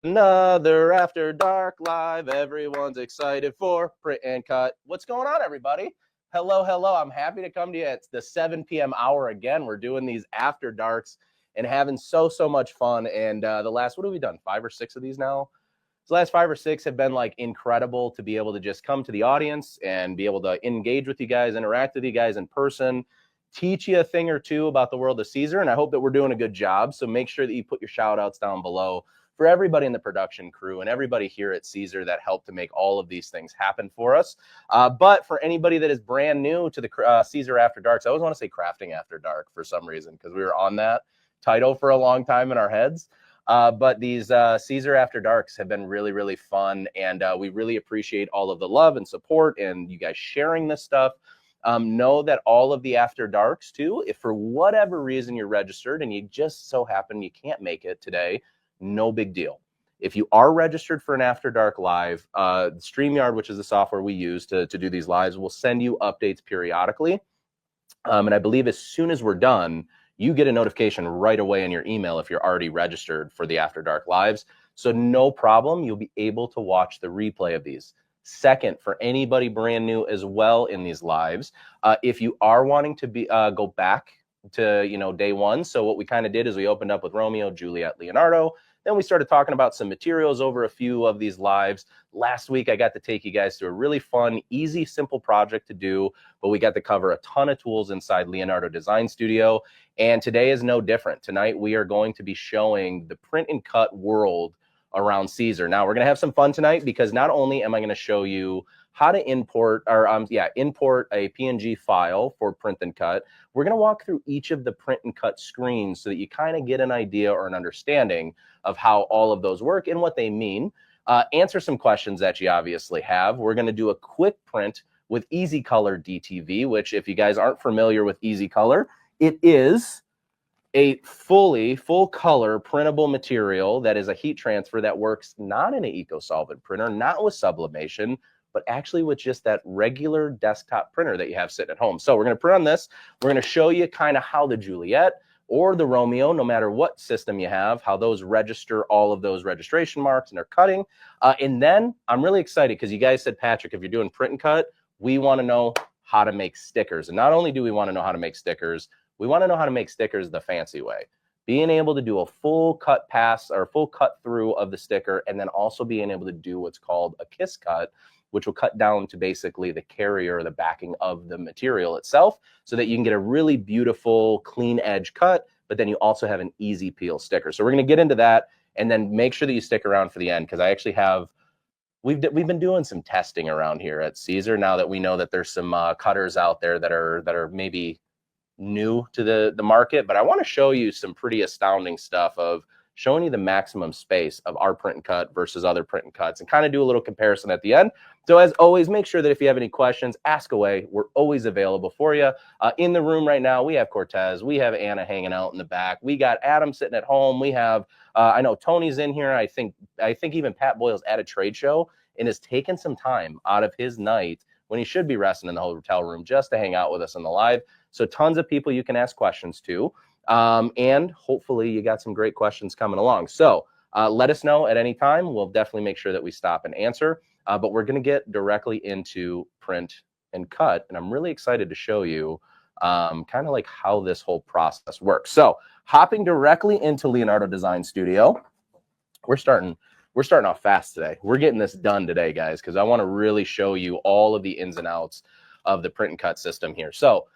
Another After Dark Live. Everyone's excited for Print and Cut. What's going on, everybody? Hello. I'm happy to come to you at the 7 p.m. hour again. We're doing these After Darks and having so much fun. And the last, what have we done? 5 or 6 of these now? The last 5 or 6 have been like incredible to be able to just come to the audience and be able to engage with you guys, interact with you guys in person, teach you a thing or two about the world of Siser. And I hope that we're doing a good job. So make sure that you put your shout outs down below for everybody in the production crew and everybody here at Siser that helped to make all of these things happen for us. But for anybody that is brand new to the Siser After Darks, I always want to say Crafting After Dark for some reason, because we were on that title for a long time in our heads. But these Siser After Darks have been really fun, and we really appreciate all of the love and support and you guys sharing this stuff. Know that all of the After Darks too, if for whatever reason you're registered and you just so happen you can't make it today, no big deal. If you are registered for an After Dark Live, StreamYard, which is the software we use to do these lives, will send you updates periodically. And I believe as soon as we're done, you get a notification right away in your email if you're already registered for the After Dark Lives. So no problem, you'll be able to watch the replay of these. Second, for anybody brand new as well in these lives, if you are wanting to go back to day one, so what we kind of did is we opened up with Romeo, Juliet, Leonardo. Then we started talking about some materials over a few of these lives. Last week, I got to take you guys through a really fun, easy, simple project to do, but we got to cover a ton of tools inside Leonardo Design Studio. And today is no different. Tonight, we are going to be showing the print and cut world around Siser. Now, we're going to have some fun tonight because not only am I going to show you how to import a PNG file for print and cut, we're going to walk through each of the print and cut screens so that you kind of get an idea or an understanding of how all of those work and what they mean. Answer some questions that you obviously have. We're going to do a quick print with Easy Color DTV, which if you guys aren't familiar with Easy Color, it is a full color printable material that is a heat transfer that works not in an eco-solvent printer, not with sublimation, but actually with just that regular desktop printer that you have sitting at home. So we're going to print on this. We're going to show you kind of how the Juliet or the Romeo, no matter what system you have, how those register all of those registration marks and are cutting. And then I'm really excited because you guys said, Patrick, if you're doing print and cut, we want to know how to make stickers. And not only do we want to know how to make stickers, we want to know how to make stickers the fancy way. Being able to do a full cut pass or full cut through of the sticker, and then also being able to do what's called a kiss cut, which will cut down to basically the carrier or the backing of the material itself so that you can get a really beautiful clean edge cut, but then you also have an easy peel sticker. So we're going to get into that, and then make sure that you stick around for the end, because I actually have, we've been doing some testing around here at Siser now that we know that there's some cutters out there that are maybe new to the market, but I want to show you some pretty astounding stuff of showing you the maximum space of our print and cut versus other print and cuts, and kind of do a little comparison at the end. So as always, make sure that if you have any questions, ask away. We're always available for you. In the room right now, we have Cortez, we have Anna hanging out in the back, we got Adam sitting at home, we have I know Tony's in here. I think even Pat Boyle's at a trade show and has taken some time out of his night when he should be resting in the hotel room just to hang out with us in the live. So tons of people you can ask questions to. And hopefully you got some great questions coming along. So let us know at any time. We'll definitely make sure that we stop and answer. But we're going to get directly into print and cut. And I'm really excited to show you kind of like how this whole process works. So hopping directly into Leonardo Design Studio, we're starting off fast today. We're getting this done today, guys, because I want to really show you all of the ins and outs of the print and cut system here. So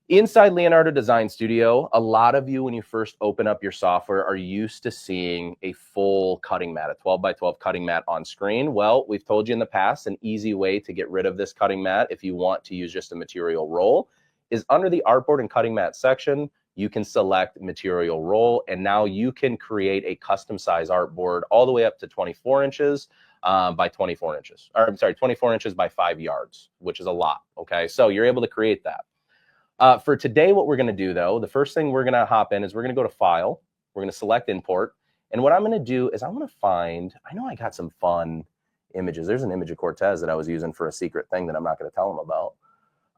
inside Leonardo Design Studio, a lot of you, when you first open up your software, are used to seeing a full cutting mat, a 12 by 12 cutting mat on screen. Well, we've told you in the past, an easy way to get rid of this cutting mat if you want to use just a material roll is under the artboard and cutting mat section, you can select material roll, and now you can create a custom size artboard all the way up to 24 inches by 24 inches, or I'm sorry, 24 inches by 5 yards, which is a lot, okay? So you're able to create that. For today, what we're going to do, though, the first thing we're going to hop in is we're going to go to File. We're going to select Import. And what I'm going to do is I'm going to find, I know I got some fun images. There's an image of Cortez that I was using for a secret thing that I'm not going to tell him about.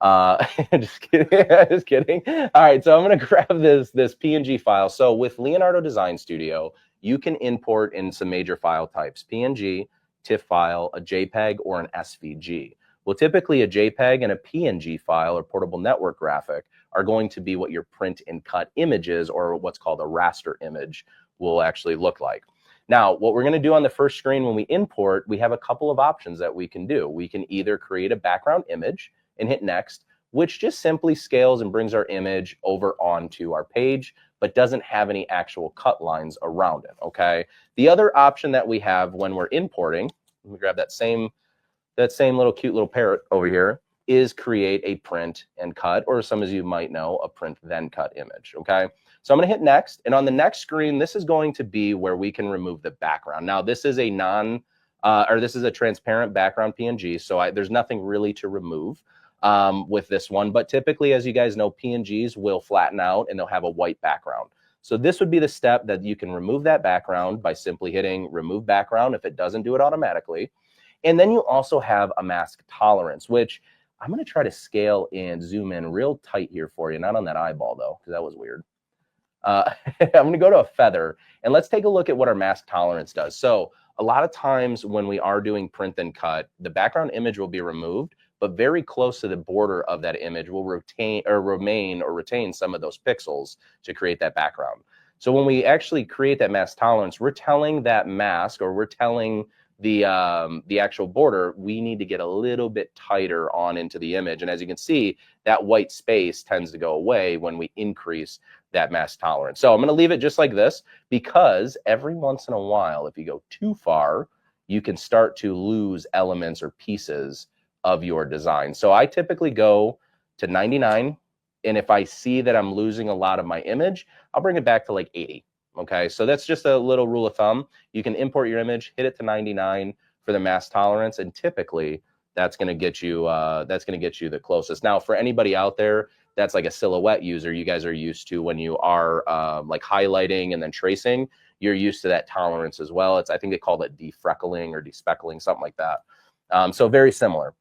Just kidding. Just kidding. All right, so I'm going to grab this PNG file. So with Leonardo Design Studio, you can import in some major file types: PNG, TIFF file, a JPEG, or an SVG. Well, typically a JPEG and a PNG file, or portable network graphic, are going to be what your print and cut images, or what's called a raster image, will actually look like. Now, what we're going to do on the first screen when we import, we have a couple of options that we can do. We can either create a background image and hit next, which just simply scales and brings our image over onto our page, but doesn't have any actual cut lines around it, okay? The other option that we have when we're importing, let me grab that same little cute little parrot over here, is create a print and cut, or some of you might know, a print then cut image, okay? So I'm gonna hit next, and on the next screen, this is going to be where we can remove the background. Now, this is a this is a transparent background PNG, so there's nothing really to remove with this one, but typically, as you guys know, PNGs will flatten out and they'll have a white background. So this would be the step that you can remove that background by simply hitting remove background if it doesn't do it automatically. And then you also have a mask tolerance, which I'm going to try to scale and zoom in real tight here for you, not on that eyeball though, because that was weird. I'm going to go to a feather, and let's take a look at what our mask tolerance does. So a lot of times when we are doing print and cut, the background image will be removed, but very close to the border of that image will retain some of those pixels to create that background. So when we actually create that mask tolerance, we're telling that mask, or we're telling the actual border, we need to get a little bit tighter on into the image. And as you can see, that white space tends to go away when we increase that mask tolerance. So I'm going to leave it just like this, because every once in a while, if you go too far, you can start to lose elements or pieces of your design. So I typically go to 99, and if I see that I'm losing a lot of my image, I'll bring it back to like 80. Okay, so that's just a little rule of thumb. You can import your image, hit it to 99 for the mask tolerance, and typically that's going to get you the closest. Now, for anybody out there that's like a silhouette user, you guys are used to when you are like highlighting and then tracing, you're used to that tolerance as well. I think they call it defreckling or despeckling, something like that. So very similar.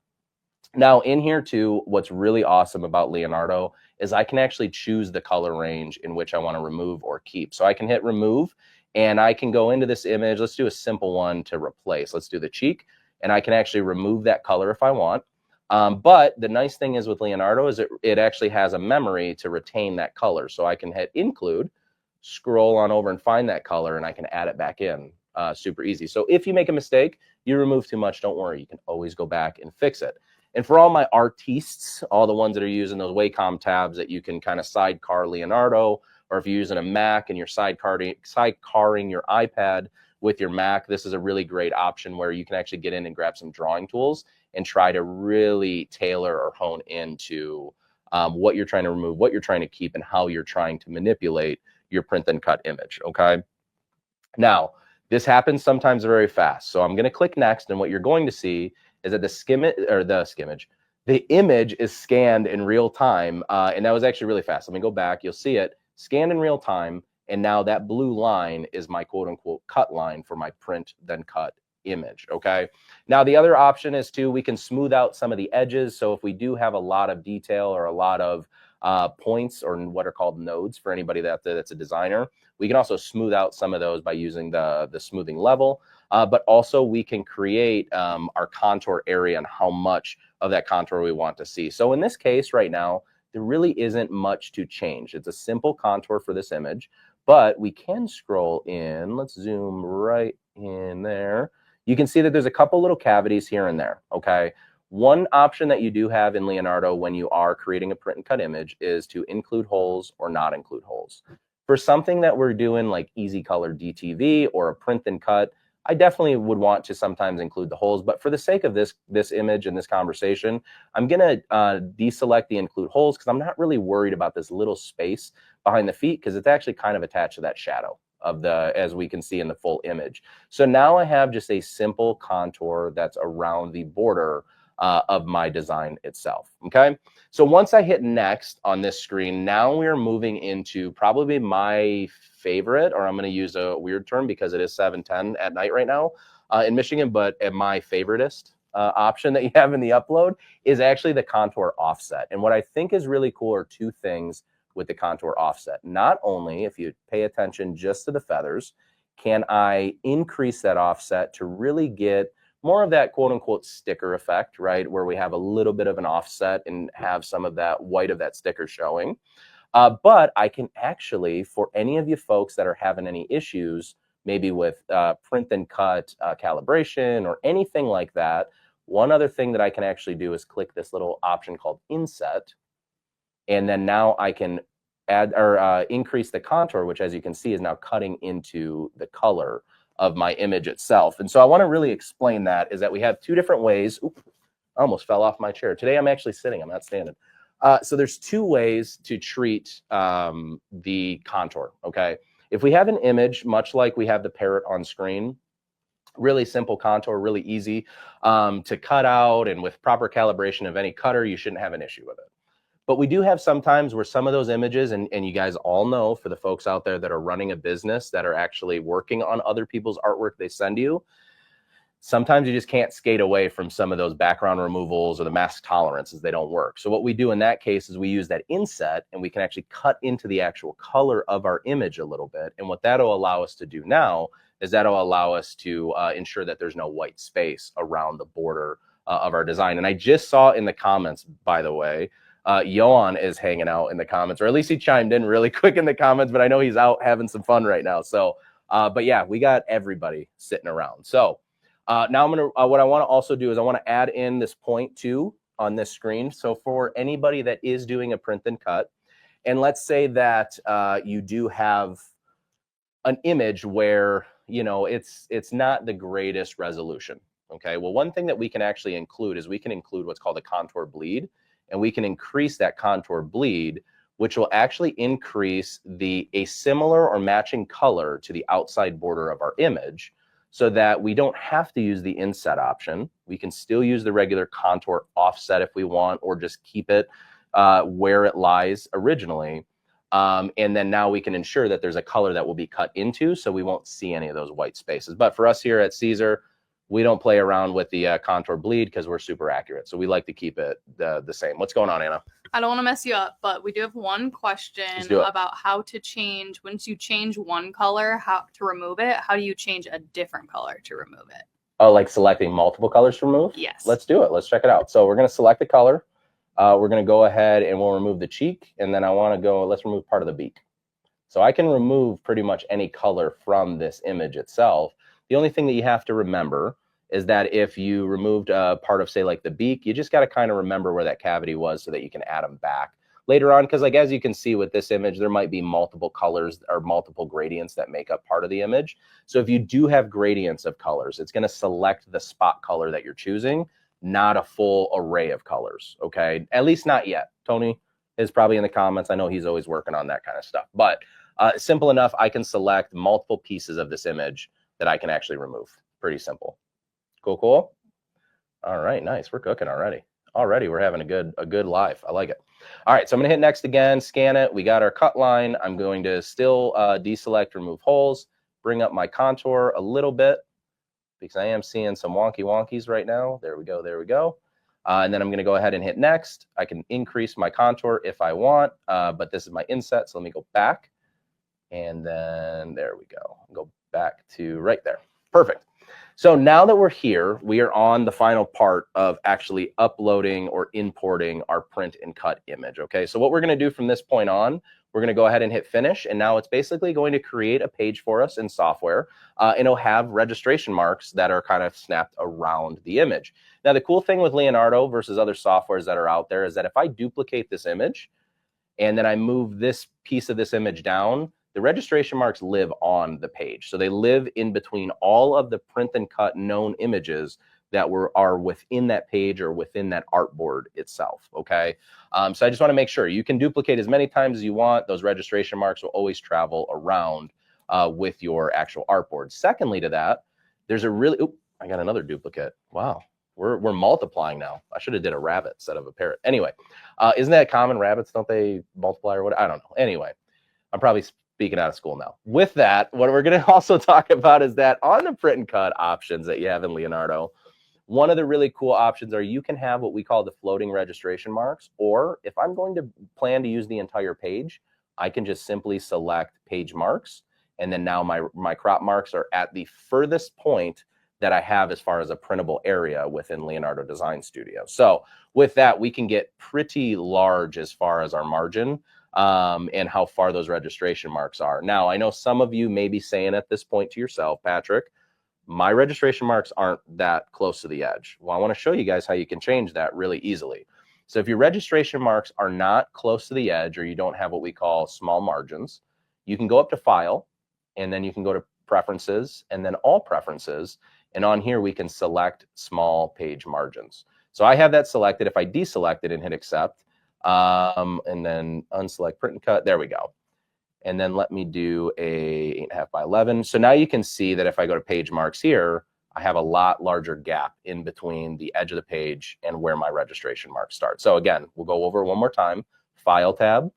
Now in here too, what's really awesome about Leonardo is I can actually choose the color range in which I want to remove or keep. So I can hit remove, and I can go into this image. Let's do a simple one to replace. Let's do the cheek, and I can actually remove that color if I want. But the nice thing is with Leonardo is it actually has a memory to retain that color. So I can hit include, scroll on over and find that color, and I can add it back in. Super easy. So if you make a mistake, you remove too much, don't worry. You can always go back and fix it. And for all my artistes, all the ones that are using those Wacom tabs that you can kind of sidecar Leonardo, or if you're using a Mac and you're sidecarring your iPad with your Mac, this is a really great option where you can actually get in and grab some drawing tools and try to really tailor or hone into what you're trying to remove, what you're trying to keep, and how you're trying to manipulate your print and cut image, okay? Now, this happens sometimes very fast. So I'm going to click next, and what you're going to see is that the image is scanned in real time, and that was actually really fast. Let me go back. You'll see it scanned in real time, and now that blue line is my quote-unquote cut line for my print then cut image, okay? Now, the other option is we can smooth out some of the edges. So if we do have a lot of detail or a lot of points, or what are called nodes for anybody that's a designer, we can also smooth out some of those by using the smoothing level. But also we can create our contour area and how much of that contour we want to see. So in this case right now, there really isn't much to change. It's a simple contour for this image, but we can scroll in. Let's zoom right in there. You can see that there's a couple little cavities here and there, okay? One option that you do have in Leonardo when you are creating a print and cut image is to include holes or not include holes. For something that we're doing like easy color DTV or a print and cut, I definitely would want to sometimes include the holes, but for the sake of this image and this conversation, I'm gonna deselect the include holes because I'm not really worried about this little space behind the feet, because it's actually kind of attached to that shadow of as we can see in the full image. So now I have just a simple contour that's around the border of my design itself, okay? So once I hit next on this screen, now we're moving into probably my favorite, or I'm gonna use a weird term because it is 7:10 at night right now in Michigan, but my favoritist option that you have in the upload is actually the contour offset. And what I think is really cool are two things with the contour offset. Not only, if you pay attention just to the feathers, can I increase that offset to really get more of that quote unquote sticker effect, right? Where we have a little bit of an offset and have some of that white of that sticker showing. But I can actually, for any of you folks that are having any issues, maybe with print and cut calibration or anything like that, one other thing that I can actually do is click this little option called inset. And then now I can add or increase the contour, which as you can see is now cutting into the color of my image itself. And so I want to really explain that, is that we have two different ways. Oop, I almost fell off my chair. Today I'm actually sitting, I'm not standing. So there's two ways to treat the contour, okay? If we have an image, much like we have the parrot on screen, really simple contour, really easy to cut out, and with proper calibration of any cutter, you shouldn't have an issue with it. But we do have sometimes where some of those images, and you guys all know, for the folks out there that are running a business that are actually working on other people's artwork they send you, sometimes you just can't skate away from some of those background removals or the mask tolerances. They don't work. So what we do in that case is we use that inset, and we can actually cut into the actual color of our image a little bit. And what that'll allow us to do now is that'll allow us to ensure that there's no white space around the border of our design. And I just saw in the comments, by the way, Johan is hanging out in the comments, or at least he chimed in really quick in the comments, but I know he's out having some fun right now. So, but yeah, we got everybody sitting around. So now I'm gonna, what I wanna also do is I wanna add in this 0.2 on this screen. So for anybody that is doing a print and cut, and let's say that you do have an image where, you know, it's not the greatest resolution, okay? Well, one thing that we can actually include is we can include what's called a contour bleed, and we can increase that contour bleed, which will actually increase a similar or matching color to the outside border of our image, so that we don't have to use the inset option. We can still use the regular contour offset if we want, or just keep it where it lies originally. And then now we can ensure that there's a color that will be cut into, so we won't see any of those white spaces. But for us here at Siser, we don't play around with the contour bleed because we're super accurate. So we like to keep it the same. What's going on, Anna? I don't want to mess you up, but we do have one question about how to change, once you change one color, how to remove it. How do you change a different color to remove it? Oh, like selecting multiple colors to remove? Yes. Let's do it. Let's check it out. So we're going to select the color. We're going to go ahead and we'll remove the cheek. And then I want to go, let's remove part of the beak. So I can remove pretty much any color from this image itself. The only thing that you have to remember is that if you removed a part of, say, like the beak, you just got to kind of remember where that cavity was so that you can add them back later on. Because like, as you can see with this image, there might be multiple colors or multiple gradients that make up part of the image. So if you do have gradients of colors, it's going to select the spot color that you're choosing, not a full array of colors, okay? At least not yet. Tony is probably in the comments. I know he's always working on that kind of stuff. But simple enough, I can select multiple pieces of this image that I can actually remove. Pretty simple. Cool, cool. All right, nice. We're cooking already. Already we're having a good live. I like it. All right, so I'm gonna hit next again, scan it. We got our cut line. I'm going to still deselect, remove holes, bring up my contour a little bit because I am seeing some wonkies right now. There we go, there we go. And then I'm gonna go ahead and hit next. I can increase my contour if I want, but this is my inset, so let me go back. And then there we go. Go back to right there. Perfect. So now that we're here, we are on the final part of actually uploading or importing our print and cut image, okay? So what we're gonna do from this point on, we're gonna go ahead and hit finish, and now it's basically going to create a page for us in software, and it'll have registration marks that are kind of snapped around the image. Now, the cool thing with Leonardo versus other softwares that are out there is that if I duplicate this image, and then I move this piece of this image down, the registration marks live on the page. So they live in between all of the print and cut known images that are within that page or within that artboard itself, okay? So I just wanna make sure you can duplicate as many times as you want. Those registration marks will always travel around with your actual artboard. Secondly to that, there's a really, oop, I got another duplicate. Wow, we're multiplying now. I should have did a rabbit instead of a parrot. Anyway, isn't that common? Rabbits, don't they multiply or what? I don't know. Anyway, I'm probably speaking out of school now. With that, what we're going to also talk about is that on the print and cut options that you have in Leonardo, one of the really cool options are you can have what we call the floating registration marks, or if I'm going to plan to use the entire page, I can just simply select page marks, And then now my crop marks are at the furthest point that I have as far as a printable area within Leonardo Design Studio. So with that, we can get pretty large as far as our margin and how far those registration marks are. Now, I know some of you may be saying at this point to yourself, Patrick, my registration marks aren't that close to the edge. Well, I want to show you guys how you can change that really easily. So if your registration marks are not close to the edge, or you don't have what we call small margins, you can go up to File, and then you can go to Preferences, and then All Preferences. And on here, we can select small page margins. So I have that selected. If I deselect it and hit Accept, and then unselect Print and Cut, there we go. And then let me do a 8.5 by 11. So now you can see that if I go to page marks here, I have a lot larger gap in between the edge of the page and where my registration marks start. So again, we'll go over it one more time. File tab,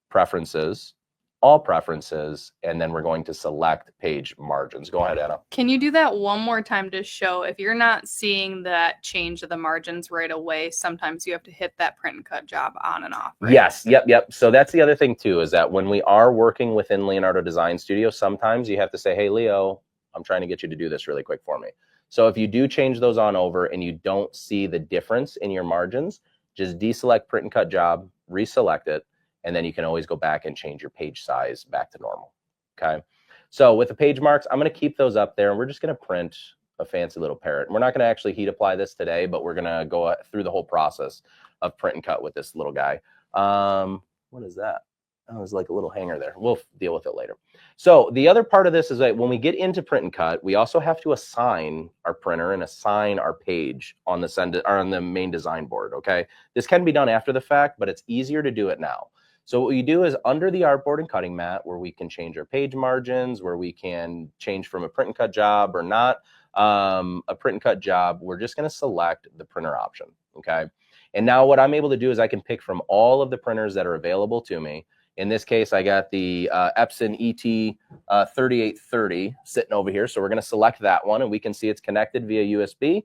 Preferences, All Preferences, and then we're going to select page margins. Go ahead, Anna. Can you do that one more time to show if you're not seeing that change of the margins right away? Sometimes you have to hit that print and cut job on and off. Right? Yes, yep. So that's the other thing too, is that when we are working within Leonardo Design Studio, sometimes you have to say, hey, Leo, I'm trying to get you to do this really quick for me. So if you do change those on over and you don't see the difference in your margins, just deselect print and cut job, reselect it, and then you can always go back and change your page size back to normal, okay? So with the page marks, I'm gonna keep those up there, and we're just gonna print a fancy little parrot. We're not gonna actually heat apply this today, but we're gonna go through the whole process of print and cut with this little guy. What is that? Oh, there's like a little hanger there. We'll deal with it later. So the other part of this is that when we get into print and cut, we also have to assign our printer and assign our page on the main design board, okay? This can be done after the fact, but it's easier to do it now. So what you do is under the artboard and cutting mat, where we can change our page margins, where we can change from a print and cut job or not a print and cut job, we're just going to select the printer option, okay? And now what I'm able to do is I can pick from all of the printers that are available to me. In this case, I got the Epson ET 3830 sitting over here. So we're going to select that one, and we can see it's connected via USB.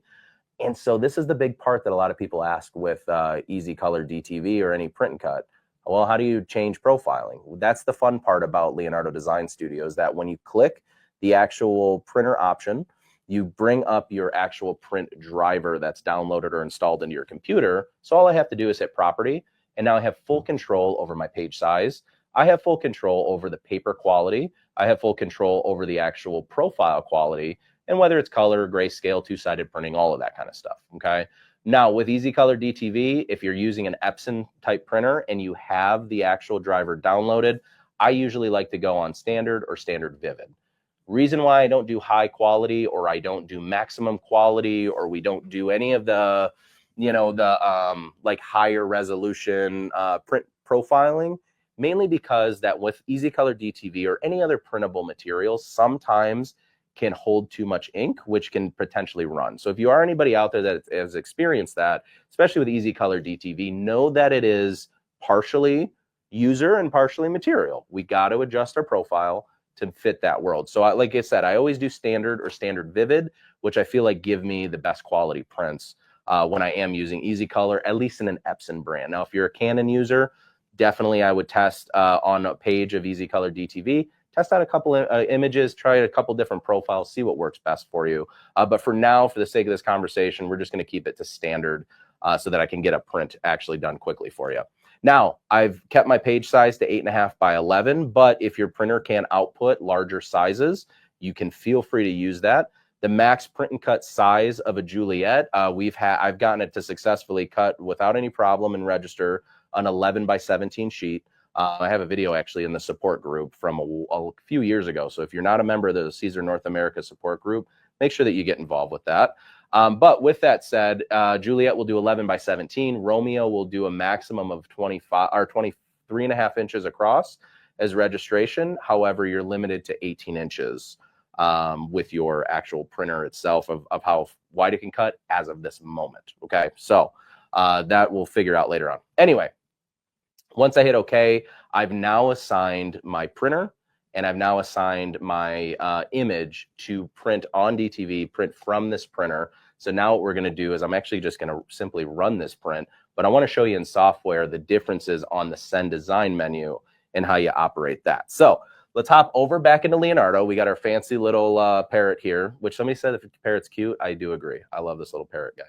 And so this is the big part that a lot of people ask with Easy Color DTV or any print and cut. Well, how do you change profiling? That's the fun part about Leonardo Design Studio, is that when you click the actual printer option, you bring up your actual print driver that's downloaded or installed into your computer. So all I have to do is hit Property, and now I have full control over my page size. I have full control over the paper quality. I have full control over the actual profile quality, and whether it's color, grayscale, two-sided printing, all of that kind of stuff, okay? Now, with Easy Color DTV, if you're using an Epson type printer and you have the actual driver downloaded, I usually like to go on standard or standard vivid. Reason why I don't do high quality, or I don't do maximum quality, or we don't do any of the, like higher resolution print profiling, mainly because that with Easy Color DTV or any other printable materials, sometimes can hold too much ink, which can potentially run. So if you are anybody out there that has experienced that, especially with Easy Color DTV, know that it is partially user and partially material. We got to adjust our profile to fit that world. So like I said, I always do standard or standard vivid, which I feel like give me the best quality prints when I am using Easy Color, at least in an Epson brand. Now, if you're a Canon user, definitely I would test on a page of Easy Color DTV, test out a couple of images, try a couple different profiles, see what works best for you. But for now, for the sake of this conversation, we're just going to keep it to standard so that I can get a print actually done quickly for you. Now, I've kept my page size to 8.5 by 11, but if your printer can output larger sizes, you can feel free to use that. The max print and cut size of a Juliet, I've gotten it to successfully cut without any problem and register an 11 by 17 sheet. I have a video actually in the support group from a few years ago. So if you're not a member of the Siser North America support group, make sure that you get involved with that. But with that said, Juliet will do 11 by 17. Romeo will do a maximum of 25 or 23.5 inches across as registration. However, you're limited to 18 inches with your actual printer itself of how wide it can cut as of this moment. Okay, so that we'll figure out later on. Anyway, once I hit OK, I've now assigned my printer and I've now assigned my image to print on DTV, print from this printer. So now what we're going to do is I'm actually just going to simply run this print, but I want to show you in software the differences on the Send Design menu and how you operate that. So let's hop over back into Leonardo. We got our fancy little parrot here, which somebody said if the parrot's cute. I do agree. I love this little parrot guy.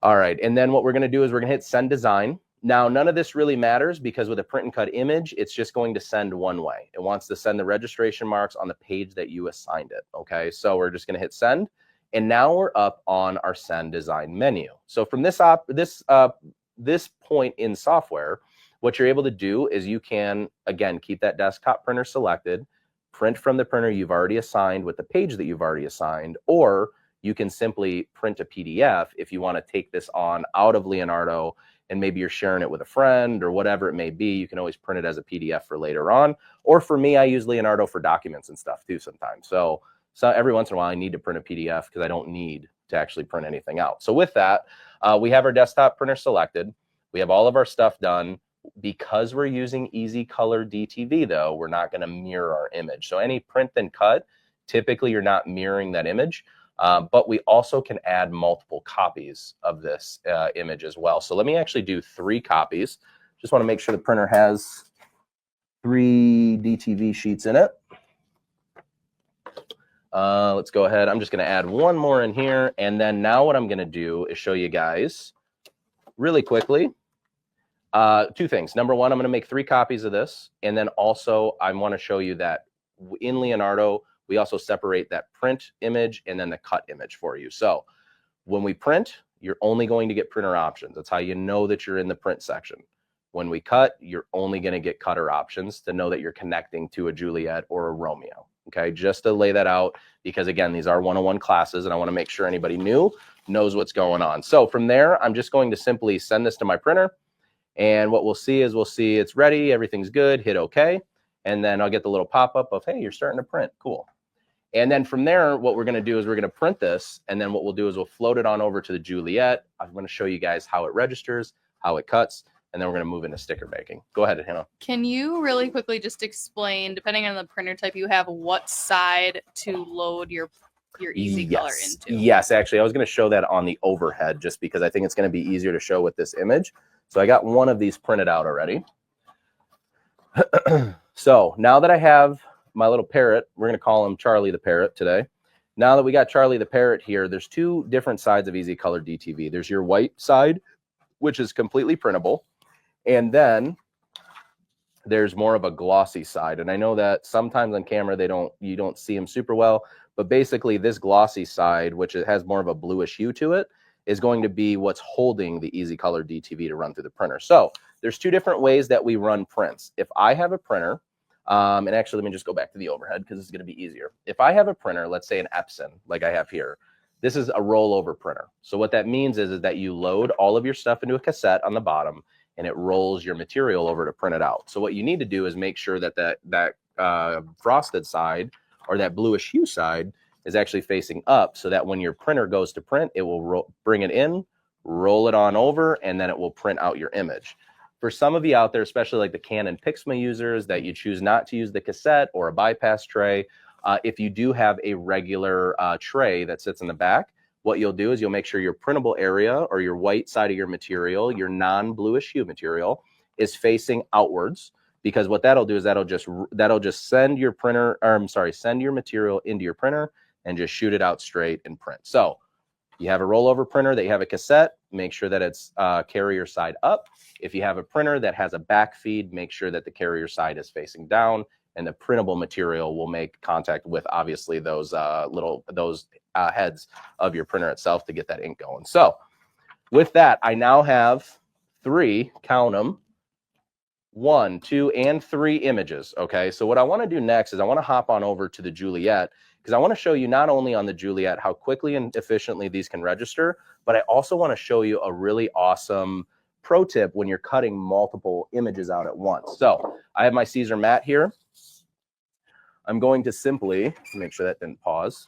All right, and then what we're going to do is we're going to hit send design. Now, none of this really matters because with a print and cut image, it's just going to send one way. It wants to send the registration marks on the page that you assigned it, okay? So we're just going to hit send, and now we're up on our send design menu. So from this point in software, what you're able to do is you can, again, keep that desktop printer selected, print from the printer you've already assigned with the page that you've already assigned, or you can simply print a PDF if you want to take this on out of Leonardo and maybe you're sharing it with a friend or whatever it may be. You can always print it as a PDF for later on. Or for me, I use Leonardo for documents and stuff too sometimes. So every once in a while, I need to print a PDF because I don't need to actually print anything out. So with that, we have our desktop printer selected. We have all of our stuff done. Because we're using Easy Color DTV, though, we're not going to mirror our image. So any print and cut, typically you're not mirroring that image. But we also can add multiple copies of this image as well. So let me actually do 3 copies. Just want to make sure the printer has 3 DTV sheets in it. Let's go ahead. I'm just going to add 1 more in here. And then now what I'm going to do is show you guys really quickly 2 things. Number 1, I'm going to make 3 copies of this. And then also I want to show you that in Leonardo, we also separate that print image and then the cut image for you. So when we print, you're only going to get printer options. That's how you know that you're in the print section. When we cut, you're only going to get cutter options to know that you're connecting to a Juliet or a Romeo. Okay, just to lay that out, because again, these are 101 classes and I want to make sure anybody new knows what's going on. So from there, I'm just going to simply send this to my printer. And what we'll see is it's ready, everything's good, hit OK. And then I'll get the little pop-up of, hey, you're starting to print, cool. And then from there, what we're going to do is we're going to print this. And then what we'll do is we'll float it on over to the Juliet. I'm going to show you guys how it registers, how it cuts, and then we're going to move into sticker making. Go ahead, Hannah. Can you really quickly just explain, depending on the printer type you have, what side to load your Easy Color into? Yes, actually, I was going to show that on the overhead just because I think it's going to be easier to show with this image. So I got one of these printed out already. So now that I have my little parrot, we're going to call him Charlie the Parrot today. Now that we got Charlie the Parrot here, there's 2 different sides of Easy Color DTV. There's your white side, which is completely printable. And then there's more of a glossy side. And I know that sometimes on camera, you don't see them super well. But basically this glossy side, which it has more of a bluish hue to it, is going to be what's holding the Easy Color DTV to run through the printer. So there's 2 different ways that we run prints. If I have a printer, and actually, let me just go back to the overhead because it's going to be easier. If I have a printer, let's say an Epson, like I have here, this is a rollover printer. So what that means is that you load all of your stuff into a cassette on the bottom, and it rolls your material over to print it out. So what you need to do is make sure that that frosted side or that bluish hue side is actually facing up so that when your printer goes to print, it will bring it in, roll it on over, and then it will print out your image. For some of you out there, especially like the Canon Pixma users, that you choose not to use the cassette or a bypass tray, if you do have a regular tray that sits in the back, what you'll do is you'll make sure your printable area or your white side of your material, your non-bluish hue material, is facing outwards. Because what that'll do is that'll just send your send your material into your printer and just shoot it out straight and print. So you have a rollover printer that you have a cassette, make sure that it's carrier side up. If you have a printer that has a back feed, make sure that the carrier side is facing down, and the printable material will make contact with obviously those heads of your printer itself to get that ink going. So with that, I now have 3, count them, 1, 2, and 3 images. Okay, so what I want to do next is I want to hop on over to the Juliet, because I want to show you not only on the Juliet how quickly and efficiently these can register, but I also want to show you a really awesome pro tip when you're cutting multiple images out at once. So I have my Siser mat here. I'm going to simply, make sure that didn't pause.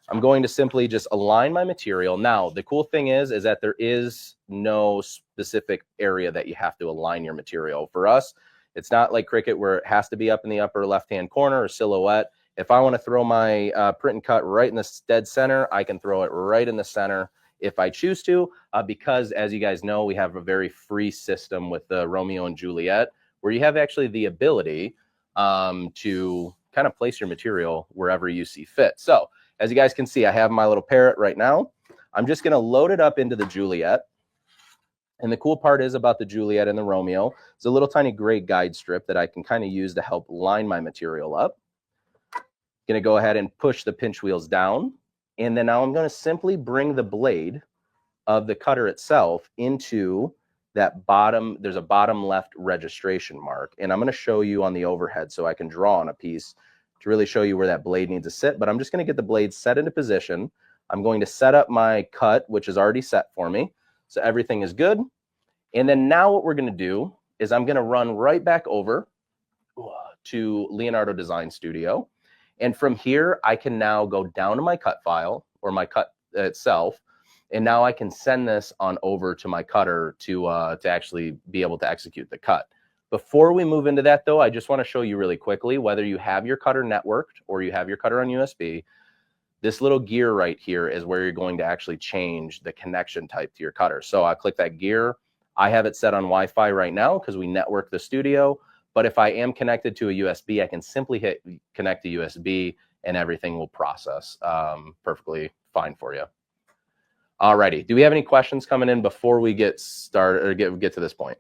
I'm going to simply just align my material. Now, the cool thing is that there is no specific area that you have to align your material. For us, it's not like Cricut where it has to be up in the upper left-hand corner or silhouette. If I want to throw my print and cut right in the dead center, I can throw it right in the center if I choose to, because as you guys know, we have a very free system with the Romeo and Juliet, where you have actually the ability to kind of place your material wherever you see fit. So as you guys can see, I have my little parrot right now. I'm just going to load it up into the Juliet. And the cool part is about the Juliet and the Romeo, it's a little tiny gray guide strip that I can kind of use to help line my material up. Going to go ahead and push the pinch wheels down. And then now I'm going to simply bring the blade of the cutter itself into that bottom, there's a bottom left registration mark. And I'm going to show you on the overhead so I can draw on a piece to really show you where that blade needs to sit. But I'm just going to get the blade set into position. I'm going to set up my cut, which is already set for me. So everything is good. And then now what we're going to do is I'm going to run right back over to Leonardo Design Studio. And from here, I can now go down to my cut file or my cut itself. And now I can send this on over to my cutter to actually be able to execute the cut. Before we move into that, though, I just want to show you really quickly, whether you have your cutter networked or you have your cutter on USB, this little gear right here is where you're going to actually change the connection type to your cutter. So I click that gear. I have it set on Wi-Fi right now because we network the studio. But if I am connected to a USB, I can simply hit connect to USB and everything will process perfectly fine for you. Alrighty, do we have any questions coming in before we get started or get to this point?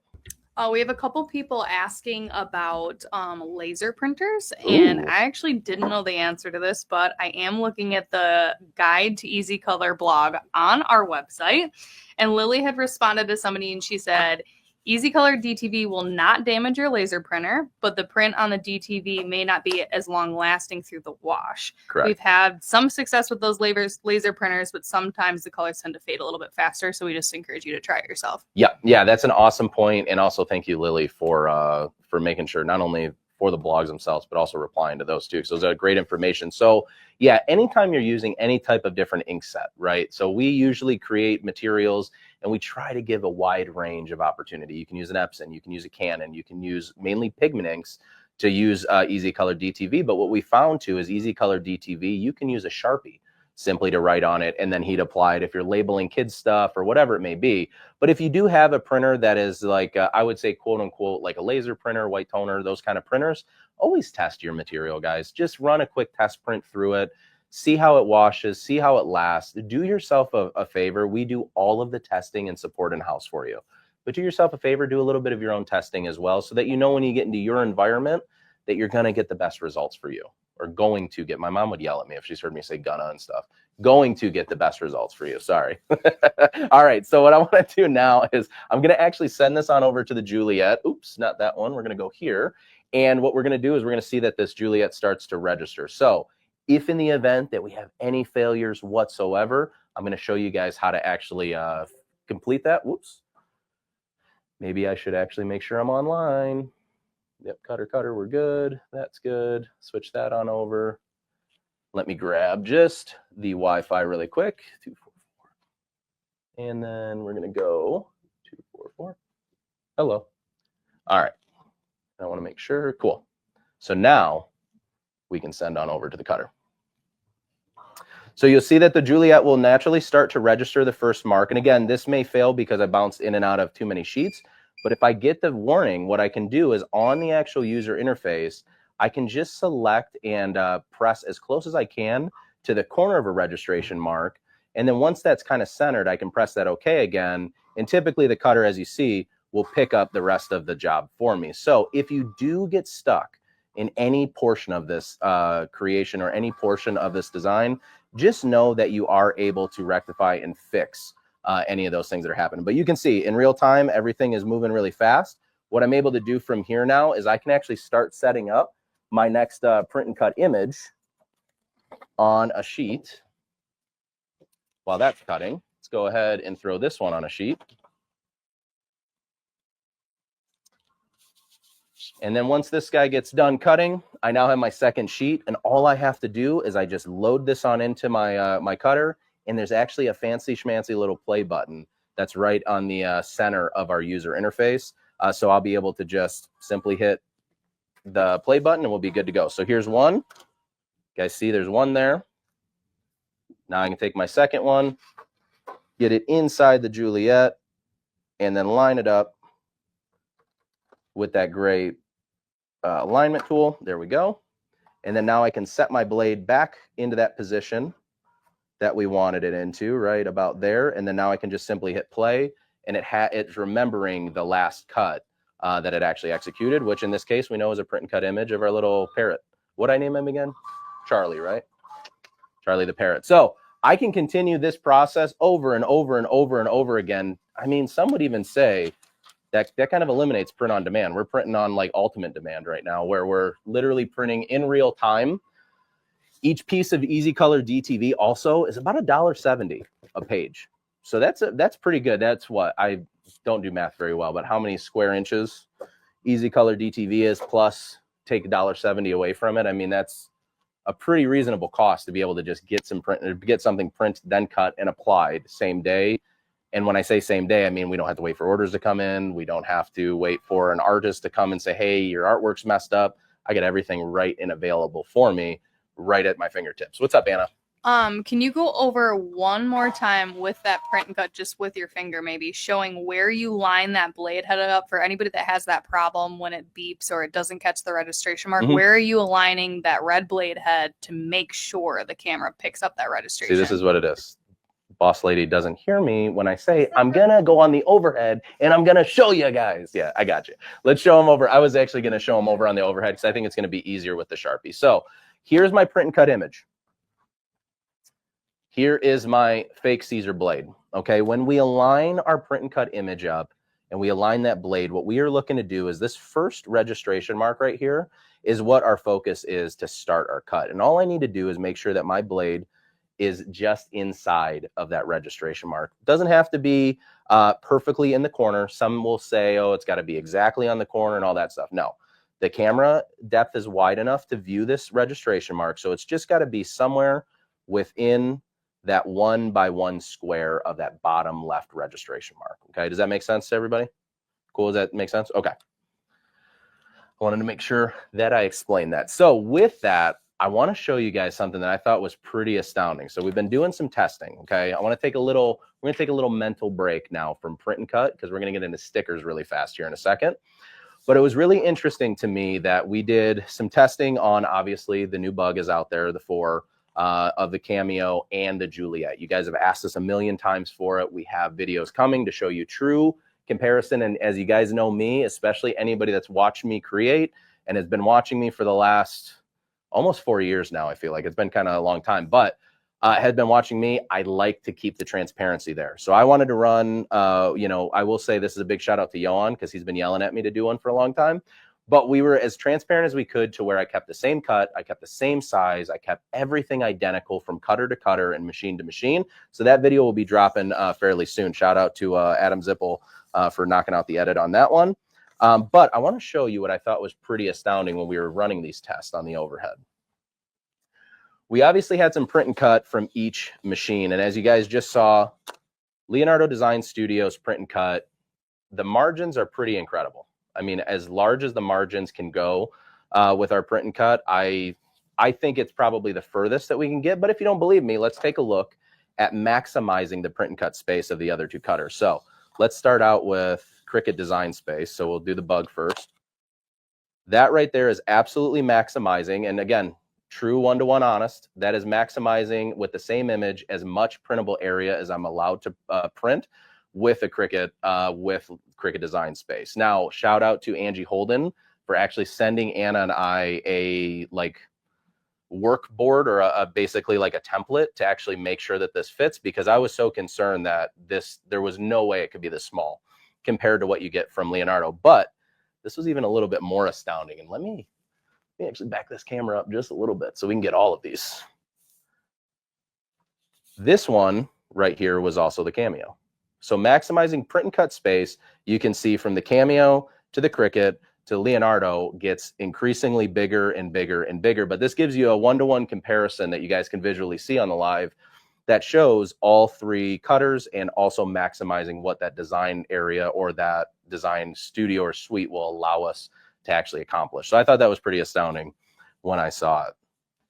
We have a couple people asking about laser printers, and I actually didn't know the answer to this, but I am looking at the Guide to Easy Color blog on our website, and Lily had responded to somebody and she said, Easy Color DTV will not damage your laser printer, but the print on the DTV may not be as long lasting through the wash. Correct. We've had some success with those laser printers, but sometimes the colors tend to fade a little bit faster. So we just encourage you to try it yourself. Yeah, that's an awesome point. And also thank you, Lily, for making sure not only for the blogs themselves, but also replying to those too. So those are great information. So yeah, anytime you're using any type of different ink set, right? So we usually create materials and we try to give a wide range of opportunity. You can use an Epson, you can use a Canon, you can use mainly pigment inks to use Easy Color DTV. But what we found too is Easy Color DTV, you can use a Sharpie simply to write on it and then heat apply it if you're labeling kids stuff or whatever it may be. But if you do have a printer that is like, I would say, quote unquote, like a laser printer, white toner, those kind of printers, always test your material, guys. Just run a quick test print through it. See how it washes, see how it lasts. Do yourself a favor. We do all of the testing and support in-house for you. But do yourself a favor, do a little bit of your own testing as well so that you know when you get into your environment that you're going to get the best results for you. Or going to get, my mom would yell at me if she's heard me say gonna and stuff, going to get the best results for you. Sorry. All right. So what I want to do now is I'm going to actually send this on over to the Juliet. Oops, not that one. We're going to go here. And what we're going to do is we're going to see that this Juliet starts to register. So if in the event that we have any failures whatsoever, I'm going to show you guys how to actually complete that. Whoops. Maybe I should actually make sure I'm online. Yep, cutter, we're good. That's good. Switch that on over. Let me grab just the Wi-Fi really quick. 244. And then we're going to go 244. Hello. All right. I want to make sure. Cool. So now we can send on over to the cutter. So you'll see that the Juliet will naturally start to register the first mark. And again, this may fail because I bounced in and out of too many sheets. But if I get the warning, what I can do is on the actual user interface, I can just select and press as close as I can to the corner of a registration mark. And then once that's kind of centered, I can press that OK again. And typically the cutter, as you see, will pick up the rest of the job for me. So if you do get stuck in any portion of this creation or any portion of this design, just know that you are able to rectify and fix any of those things that are happening. But you can see in real time, everything is moving really fast. What I'm able to do from here now is I can actually start setting up my next print and cut image on a sheet. While that's cutting, let's go ahead and throw this one on a sheet. And then once this guy gets done cutting, I now have my second sheet. And all I have to do is I just load this on into my, my cutter. And there's actually a fancy schmancy little play button that's right on the center of our user interface. So I'll be able to just simply hit the play button and we'll be good to go. So here's one. You guys see there's one there. Now I can take my second one, get it inside the Juliet, and then line it up with that gray alignment tool. There we go. And then now I can set my blade back into that position that we wanted it into, right about there. And then now I can just simply hit play, and it's remembering the last cut that it actually executed, which in this case we know is a print and cut image of our little parrot. What'd I name him again? Charlie, right? Charlie the parrot. So I can continue this process over and over and over and over again. I mean, some would even say that kind of eliminates print on demand. We're printing on like ultimate demand right now, where we're literally printing in real time. Each piece of Easy Color DTV also is about $1.70 a page. So that's pretty good. That's what, I don't do math very well, but how many square inches Easy Color DTV is, plus take $1.70 away from it. I mean, that's a pretty reasonable cost to be able to just get something printed, then cut and applied same day. And when I say same day, I mean, we don't have to wait for orders to come in. We don't have to wait for an artist to come and say, hey, your artwork's messed up. I get everything right and available for me right at my fingertips. What's up, Anna? Can you go over one more time with that print and cut, just with your finger, maybe showing where you line that blade head up for anybody that has that problem when it beeps or it doesn't catch the registration mark? Mm-hmm. Where are you aligning that red blade head to make sure the camera picks up that registration? See, this is what it is. Boss lady doesn't hear me when I say I'm gonna go on the overhead and I'm gonna show you guys. Yeah, I got you. Let's show them over. I was actually gonna show them over on the overhead because I think it's gonna be easier with the Sharpie. So here's my print and cut image. Here is my fake Siser blade. Okay, when we align our print and cut image up and we align that blade, what we are looking to do is this first registration mark right here is what our focus is to start our cut. And all I need to do is make sure that my blade is just inside of that registration mark. It doesn't have to be perfectly in the corner. Some will say, oh, it's got to be exactly on the corner and all that stuff. No, the camera depth is wide enough to view this registration mark. So it's just got to be somewhere within that 1 by 1 square of that bottom left registration mark. Okay, does that make sense to everybody? Cool, does that make sense? Okay. I wanted to make sure that I explained that. So with that, I want to show you guys something that I thought was pretty astounding. So we've been doing some testing, okay? We're going to take a little mental break now from print and cut because we're going to get into stickers really fast here in a second. But it was really interesting to me that we did some testing on, obviously, the new bug is out there, the 4 of the Cameo and the Juliet. You guys have asked us a million times for it. We have videos coming to show you true comparison. And as you guys know me, especially anybody that's watched me create and has been watching me for the last almost 4 years now, I feel like it's been kind of a long time, but had been watching me, I like to keep the transparency there. So I wanted to run, I will say this is a big shout out to Johan because he's been yelling at me to do one for a long time. But we were as transparent as we could to where I kept the same cut, I kept the same size, I kept everything identical from cutter to cutter and machine to machine. So that video will be dropping fairly soon. Shout out to Adam Zippel for knocking out the edit on that one. But I want to show you what I thought was pretty astounding when we were running these tests on the overhead. We obviously had some print and cut from each machine. And as you guys just saw, Leonardo Design Studios print and cut, the margins are pretty incredible. I mean, as large as the margins can go with our print and cut, I think it's probably the furthest that we can get. But if you don't believe me, let's take a look at maximizing the print and cut space of the other two cutters. So let's start out with Cricut Design Space. So we'll do the bug first. That right there is absolutely maximizing. And again, true one-to-one honest, that is maximizing with the same image as much printable area as I'm allowed to print with a Cricut, with Cricut Design Space. Now, shout out to Angie Holden for actually sending Anna and I a work board or basically like a template to actually make sure that this fits, because I was so concerned that there was no way it could be this small compared to what you get from Leonardo. But this was even a little bit more astounding. And let me actually back this camera up just a little bit so we can get all of these. This one right here was also the Cameo. So maximizing print and cut space, you can see from the Cameo to the Cricut to Leonardo gets increasingly bigger and bigger and bigger. But this gives you a one-to-one comparison that you guys can visually see on the live that shows all 3 cutters and also maximizing what that design area or that design studio or suite will allow us to actually accomplish. So I thought that was pretty astounding when I saw it.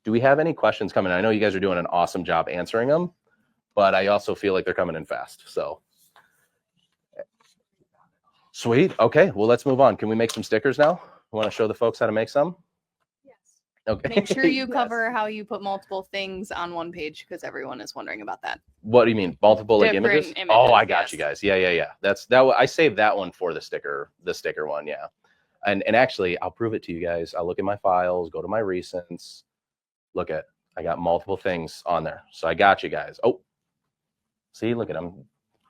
Do we have any questions coming? I know you guys are doing an awesome job answering them, but I also feel like they're coming in fast. So sweet. Okay, well, let's move on. Can we make some stickers now? Want to show the folks how to make some? Yes. Okay. Make sure you Yes. cover how you put multiple things on one page because everyone is wondering about that. What do you mean? Multiple like Different images? Oh, I got yes. you guys. Yeah. That's that. I saved that one for the sticker one. Yeah. And actually, I'll prove it to you guys. I'll look at my files, go to my recents. Look at, I got multiple things on there. So I got you guys. Oh, see, look at, I'm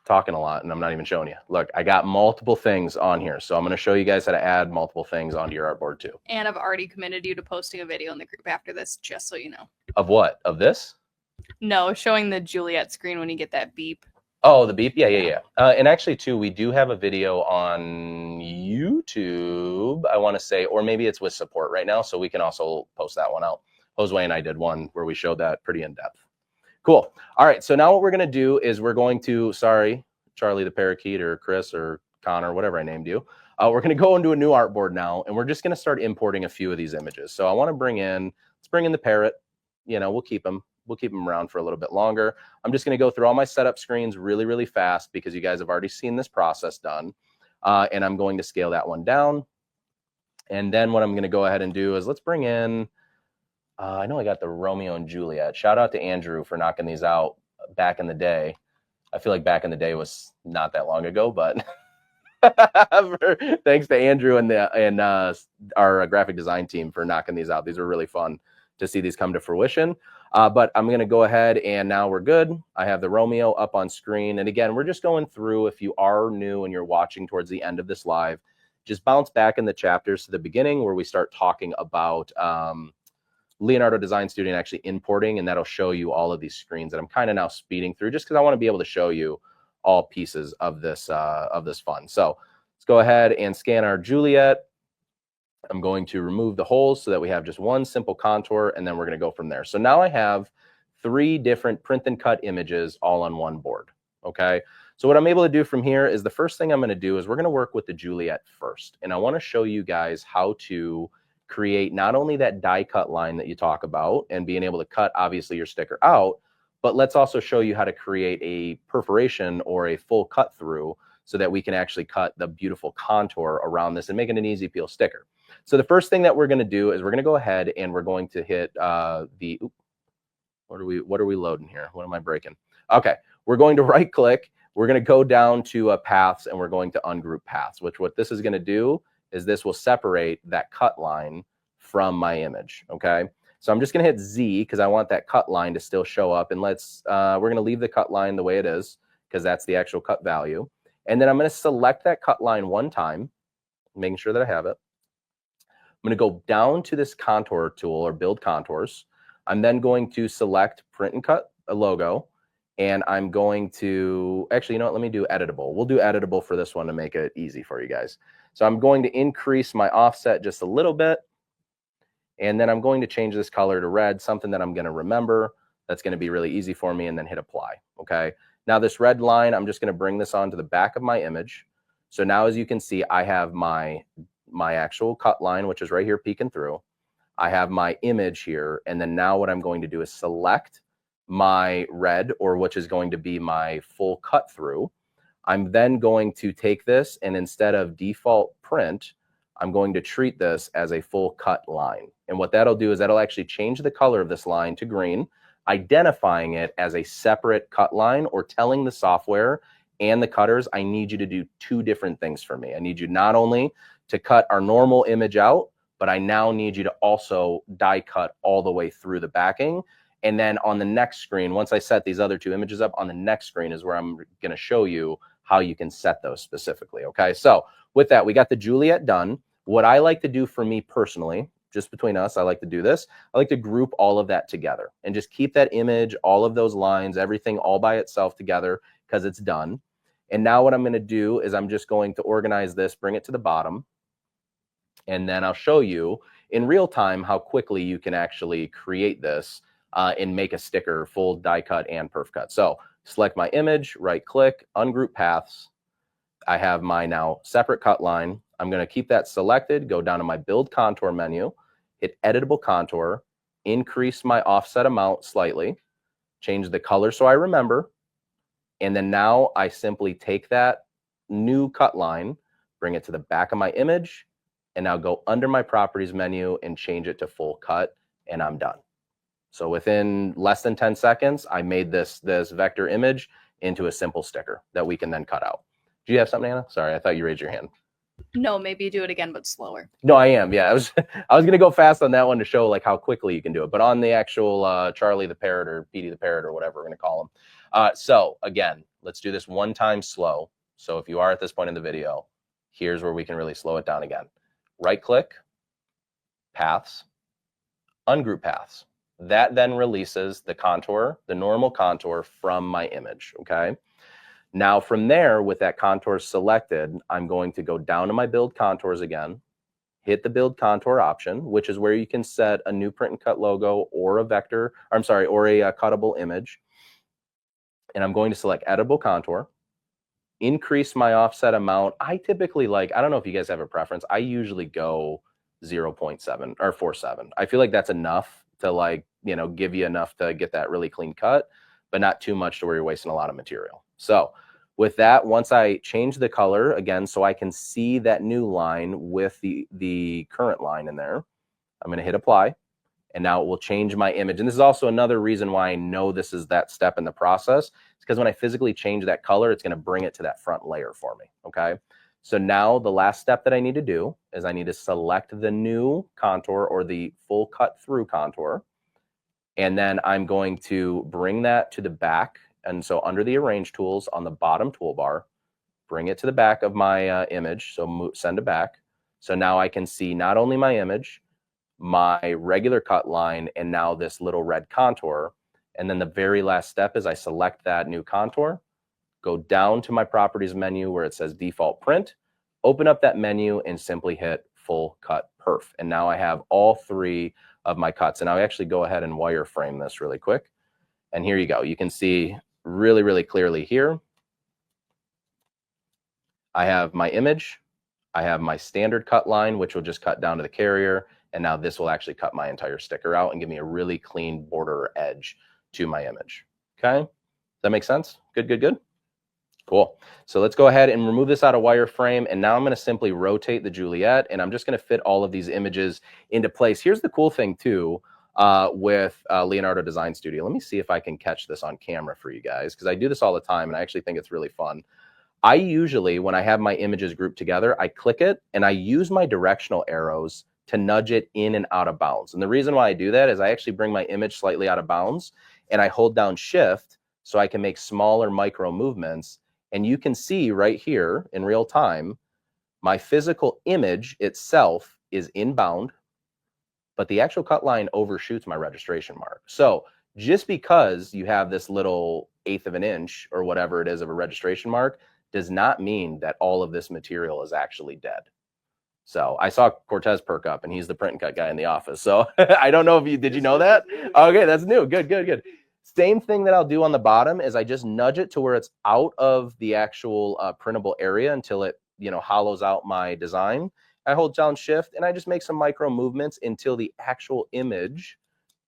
talking a lot and I'm not even showing you. Look, I got multiple things on here. So I'm going to show you guys how to add multiple things onto your artboard too. And I've already committed you to posting a video in the group after this, just so you know. Of what? Of this? No, showing the Juliet screen when you get that beep. Oh, the beep? Yeah. And actually, too, we do have a video on YouTube, I want to say, or maybe it's with support right now, so we can also post that one out. Josue and I did one where we showed that pretty in depth. Cool. All right, so now what we're going to do is we're going to, sorry, Charlie the Parakeet or Chris or Connor, whatever I named you. We're going to go into a new artboard now, and we're just going to start importing a few of these images. So I want to let's bring in the parrot. You know, we'll keep him around for a little bit longer. I'm just going to go through all my setup screens really, really fast because you guys have already seen this process done. And I'm going to scale that one down. And then what I'm going to go ahead and do is let's bring in, I know I got the Romeo and Juliet. Shout out to Andrew for knocking these out back in the day. I feel like back in the day was not that long ago, but thanks to Andrew and our graphic design team for knocking these out. These are really fun to see these come to fruition. But I'm going to go ahead and now we're good. I have the Romeo up on screen. And again, we're just going through, if you are new and you're watching towards the end of this live, just bounce back in the chapters to the beginning where we start talking about Leonardo Design Studio and actually importing, and that'll show you all of these screens that I'm kind of now speeding through just because I want to be able to show you all pieces of this fun. So let's go ahead and scan our Juliet. I'm going to remove the holes so that we have just one simple contour, and then we're going to go from there. So now I have 3 different print and cut images all on one board. Okay. So what I'm able to do from here is the first thing I'm going to do is we're going to work with the Juliet first. And I want to show you guys how to create not only that die cut line that you talk about and being able to cut obviously your sticker out, but let's also show you how to create a perforation or a full cut through so that we can actually cut the beautiful contour around this and make it an easy peel sticker. So the first thing that we're going to do is we're going to go ahead and we're going to hit what are we loading here? What am I breaking? Okay, we're going to right click. We're going to go down to paths and we're going to ungroup paths, which what this is going to do is this will separate that cut line from my image. Okay, so I'm just going to hit Z because I want that cut line to still show up. And we're going to leave the cut line the way it is because that's the actual cut value. And then I'm going to select that cut line one time, making sure that I have it. I'm going to go down to this contour tool or build contours. I'm then going to select print and cut a logo. And I'm going to, actually, you know what, let me do editable. We'll do editable for this one to make it easy for you guys. So I'm going to increase my offset just a little bit. And then I'm going to change this color to red, something that I'm going to remember. That's going to be really easy for me, and then hit apply. Okay. Now this red line, I'm just going to bring this onto the back of my image. So now as you can see, I have my actual cut line, which is right here peeking through. I have my image here. And then now what I'm going to do is select my red, or which is going to be my full cut through. I'm then going to take this and instead of default print, I'm going to treat this as a full cut line. And what that'll do is that'll actually change the color of this line to green, identifying it as a separate cut line or telling the software and the cutters, I need you to do 2 different things for me. I need you not only to cut our normal image out, but I now need you to also die cut all the way through the backing. And then on the next screen, once I set these other 2 images up, on the next screen is where I'm going to show you how you can set those specifically. Okay, so with that, we got the Juliet done. What I like to do for me personally, just between us, I like to do this. I like to group all of that together and just keep that image, all of those lines, everything all by itself together because it's done. And now what I'm going to do is I'm just going to organize this, bring it to the bottom, and then I'll show you in real time how quickly you can actually create this and make a sticker, full die cut and perf cut. So select my image, right click, ungroup paths. I have my now separate cut line. I'm going to keep that selected, go down to my build contour menu, hit editable contour, increase my offset amount slightly, change the color so I remember. And then now I simply take that new cut line, bring it to the back of my image, and now go under my properties menu and change it to full cut, and I'm done. So within less than 10 seconds, I made this vector image into a simple sticker that we can then cut out. Do you have something, Anna? Sorry, I thought you raised your hand. No, maybe do it again, but slower. No, I am. Yeah, I was going to go fast on that one to show like how quickly you can do it. But on the actual Charlie the Parrot or Petey the Parrot or whatever we're going to call him. So again, let's do this one time slow. So if you are at this point in the video, here's where we can really slow it down again. Right click, paths, ungroup paths. That then releases the contour, the normal contour from my image, okay? Now from there, with that contour selected, I'm going to go down to my build contours again, hit the build contour option, which is where you can set a new print and cut logo or a vector, or I'm sorry, or a cuttable image. And I'm going to select editable contour, increase my offset amount. I typically like, I don't know if you guys have a preference. I usually go 0.7 or 0.47. I feel like that's enough to like, you know, give you enough to get that really clean cut, but not too much to where you're wasting a lot of material. So with that, once I change the color again, so I can see that new line with the current line in there, I'm going to hit apply, and now it will change my image. And this is also another reason why I know this is that step in the process. It's because when I physically change that color, it's going to bring it to that front layer for me. Okay. So now the last step that I need to do is I need to select the new contour or the full cut through contour. And then I'm going to bring that to the back. And so under the arrange tools on the bottom toolbar, bring it to the back of my image. So send it back. So now I can see not only my image, my regular cut line, and now this little red contour. And then the very last step is I select that new contour, go down to my properties menu where it says default print, open up that menu and simply hit full cut perf. And now I have all three of my cuts. And I'll actually go ahead and wireframe this really quick. And here you go. You can see really, really clearly here. I have my image. I have my standard cut line, which will just cut down to the carrier. And now this will actually cut my entire sticker out and give me a really clean border edge to my image. Okay. Does that make sense? Good, good, good. Cool. So let's go ahead and remove this out of wireframe. And now I'm going to simply rotate the Juliet, and I'm just going to fit all of these images into place. Here's the cool thing too with Leonardo Design Studio. Let me see if I can catch this on camera for you guys, because I do this all the time and I actually think it's really fun. I usually, when I have my images grouped together, I click it and I use my directional arrows to nudge it in and out of bounds. And the reason why I do that is I actually bring my image slightly out of bounds and I hold down shift so I can make smaller micro movements. And you can see right here in real time, my physical image itself is inbound, but the actual cut line overshoots my registration mark. So just because you have this little 1/8 of an inch or whatever it is of a registration mark does not mean that all of this material is actually dead. So I saw Cortez perk up, and he's the print and cut guy in the office. So I don't know if did you know that? Okay, that's new. Good, good, good. Same thing that I'll do on the bottom is I just nudge it to where it's out of the actual printable area until it, hollows out my design. I hold down shift and I just make some micro movements until the actual image,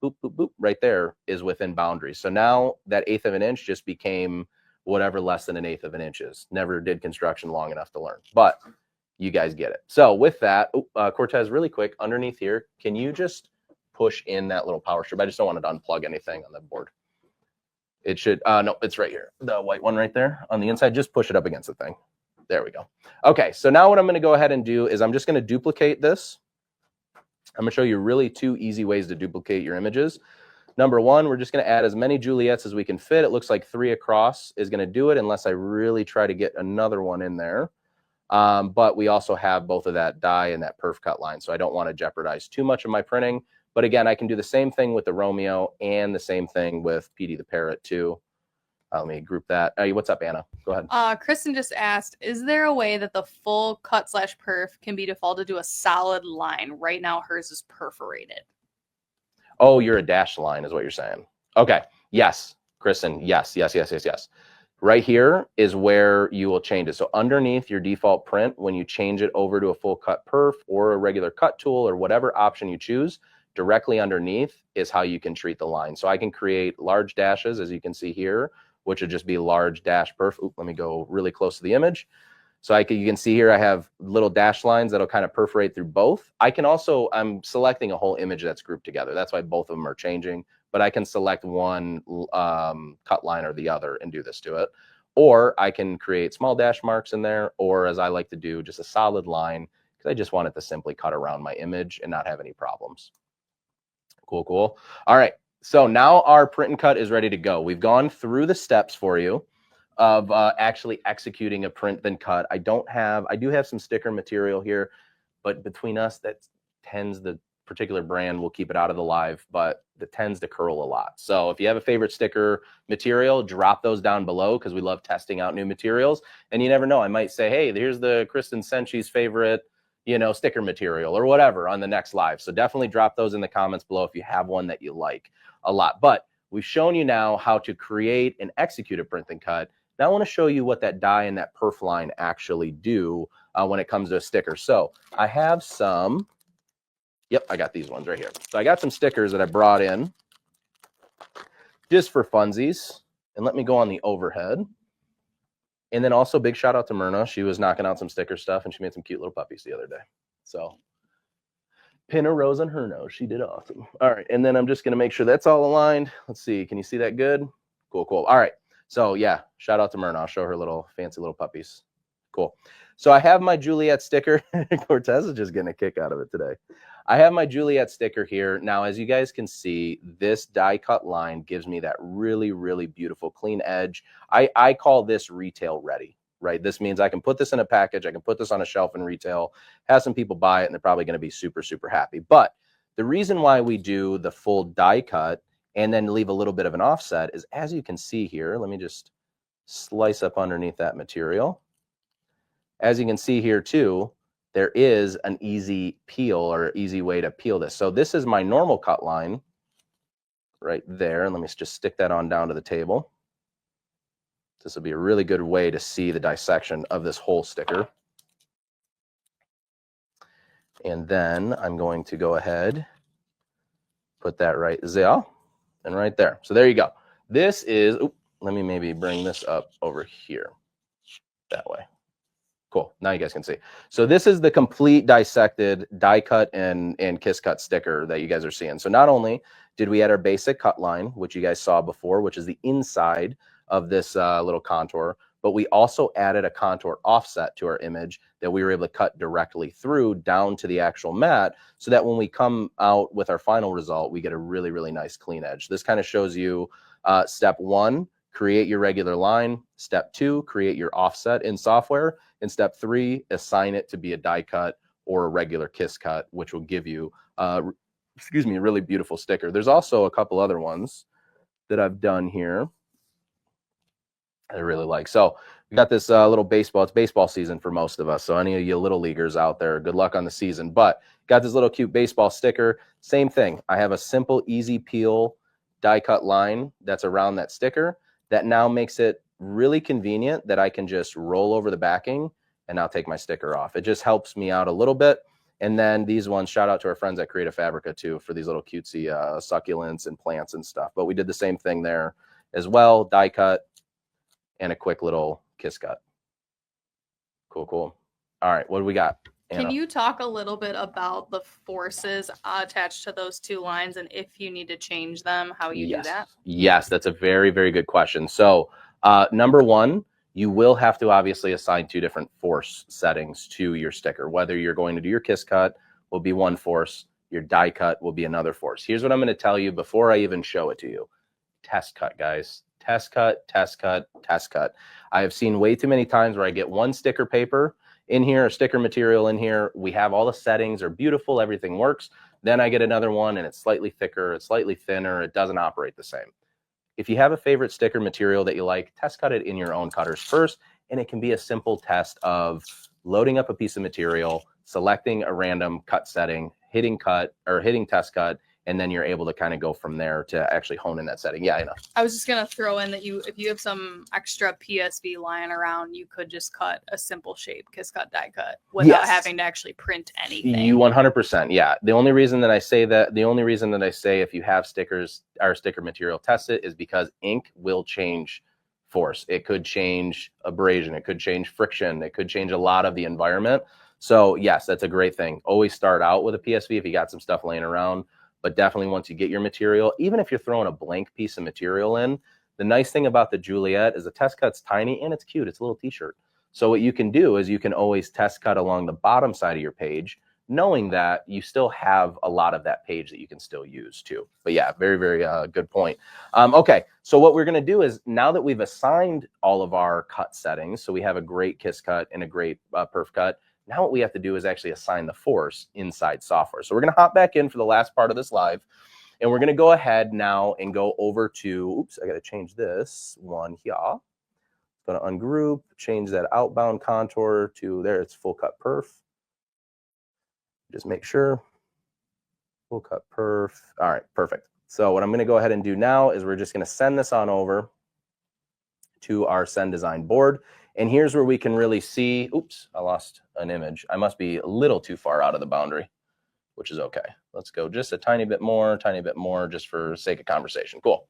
boop, boop, boop, right there is within boundaries. So now that 1/8 of an inch just became whatever less than 1/8 of an inch is. Never did construction long enough to learn, but you guys get it. So with that, Cortez, really quick, underneath here, can you just push in that little power strip? I just don't want it to unplug anything on the board. It should, no, it's right here. The white one right there on the inside, just push it up against the thing. There we go. Okay, so now what I'm gonna go ahead and do is I'm just gonna duplicate this. I'm gonna show you really 2 easy ways to duplicate your images. Number 1, we're just gonna add as many Juliets as we can fit. It looks like 3 across is gonna do it unless I really try to get another one in there. But we also have both of that die and that perf cut line, so I don't wanna jeopardize too much of my printing. But again, I can do the same thing with the Romeo and the same thing with Petey the Parrot too. Let me group that. What's up, Anna? Go ahead. Kristen just asked, is there a way that the full cut / perf can be defaulted to a solid line? Right now, hers is perforated. Oh, you're a dashed line is what you're saying. Okay. Yes, Kristen. Yes. Right here is where you will change it. So underneath your default print, when you change it over to a full cut perf or a regular cut tool or whatever option you choose, directly underneath is how you can treat the line. So I can create large dashes, as you can see here, which would just be large dash perf. Oop, let me go really close to the image. So you can see here I have little dash lines that'll kind of perforate through both. I can also, I'm selecting a whole image that's grouped together. That's why both of them are changing, but I can select one cut line or the other and do this to it. Or I can create small dash marks in there, or as I like to do, just a solid line, because I just want it to simply cut around my image and not have any problems. Cool, cool. All right, so now our print and cut is ready to go. We've gone through the steps for you of actually executing a print then cut. I do have some sticker material here, but between us, the particular brand will keep it out of the live, but that tends to curl a lot. So if you have a favorite sticker material, drop those down below, because we love testing out new materials. And you never know, I might say, hey, here's the Kristen Senchi's favorite, sticker material or whatever on the next live. So definitely drop those in the comments below if you have one that you like a lot. But we've shown you now how to create and execute a print and cut. Now I want to show you what that die and that perf line actually do when it comes to a sticker. So I have some, I got these ones right here. So I got some stickers that I brought in just for funsies. And let me go on the overhead. And then also big shout out to Myrna. She was knocking out some sticker stuff and she made some cute little puppies the other day. So pin a rose on her nose. She did awesome. All right. And then I'm just going to make sure that's all aligned. Let's see. Can you see that good? Cool, cool. All right. So yeah, shout out to Myrna. I'll show her little fancy little puppies. Cool. So I have my Juliet sticker. Cortez is just getting a kick out of it today. I have my Juliet sticker here. Now, as you guys can see, this die cut line gives me that really, really beautiful clean edge. I call this retail ready, right? This means I can put this in a package. I can put this on a shelf in retail, have some people buy it, and they're probably going to be super, super happy. But the reason why we do the full die cut and then leave a little bit of an offset is, as you can see here, let me just slice up underneath that material. As you can see here too, there is an easy peel or easy way to peel this. So this is my normal cut line right there. And let me just stick that on down to the table. This will be a really good way to see the dissection of this whole sticker. And then I'm going to go ahead, put that right there and right there. So there you go. This is, let me maybe bring this up over here that way. Cool. Now you guys can see. So this is the complete dissected die cut and kiss cut sticker that you guys are seeing. So not only did we add our basic cut line, which you guys saw before, which is the inside of this little contour, but we also added a contour offset to our image that we were able to cut directly through down to the actual mat, so that when we come out with our final result, we get a really, really nice clean edge. This kind of shows you step one, create your regular line. Step two, create your offset in software. And step three, assign it to be a die cut or a regular kiss cut, which will give you, a really beautiful sticker. There's also a couple other ones that I've done here I really like. So we got this little baseball. It's baseball season for most of us. So any of you little leaguers out there, good luck on the season. But got this little cute baseball sticker. Same thing. I have a simple, easy peel die cut line that's around that sticker that now makes it really convenient that I can just roll over the backing and now take my sticker off. It just helps me out a little bit. And then these ones, shout out to our friends at Creative Fabrica too, for these little cutesy succulents and plants and stuff. But we did the same thing there as well. Die cut and a quick little kiss cut. Cool, cool. All right, what do we got, Anna? Can you talk a little bit about the forces attached to those two lines, and if you need to change them, how you do that? Yes, that's a very, very good question. So number one, you will have to obviously assign two different force settings to your sticker. Whether you're going to do your kiss cut will be one force, your die cut will be another force. Here's what I'm going to tell you before I even show it to you. Test cut, guys. Test cut, test cut, test cut. I have seen way too many times where I get one sticker paper in here, sticker material in here. We have all the settings are beautiful. Everything works. Then I get another one and it's slightly thicker. It's slightly thinner. It doesn't operate the same. If you have a favorite sticker material that you like, test cut it in your own cutters first. And it can be a simple test of loading up a piece of material, selecting a random cut setting, hitting cut or hitting test cut, and then you're able to kind of go from there to actually hone in that setting. Yeah, I know. I was just going to throw in that if you have some extra PSV lying around, you could just cut a simple shape, kiss cut, die cut, without having to actually print anything. You 100%. Yeah. The only reason that I say if you have stickers or sticker material, test it, is because ink will change force. It could change abrasion. It could change friction. It could change a lot of the environment. So yes, that's a great thing. Always start out with a PSV if you got some stuff laying around, but definitely once you get your material, even if you're throwing a blank piece of material in, the nice thing about the Juliet is the test cut's tiny and it's cute. It's a little t-shirt. So what you can do is you can always test cut along the bottom side of your page, knowing that you still have a lot of that page that you can still use too. But yeah, very, very good point. Okay, so what we're going to do is now that we've assigned all of our cut settings, so we have a great kiss cut and a great perf cut, now what we have to do is actually assign the force inside software. So we're going to hop back in for the last part of this live, and we're going to go ahead now and go over to, oops, I got to change this one here. Going to ungroup, change that outbound contour to there. It's full cut perf. Just make sure. Full cut perf. All right, perfect. So what I'm going to go ahead and do now is we're just going to send this on over to our send design board. And here's where we can really see, oops, I lost an image. I must be a little too far out of the boundary, which is okay. Let's go just a tiny bit more, just for sake of conversation. Cool.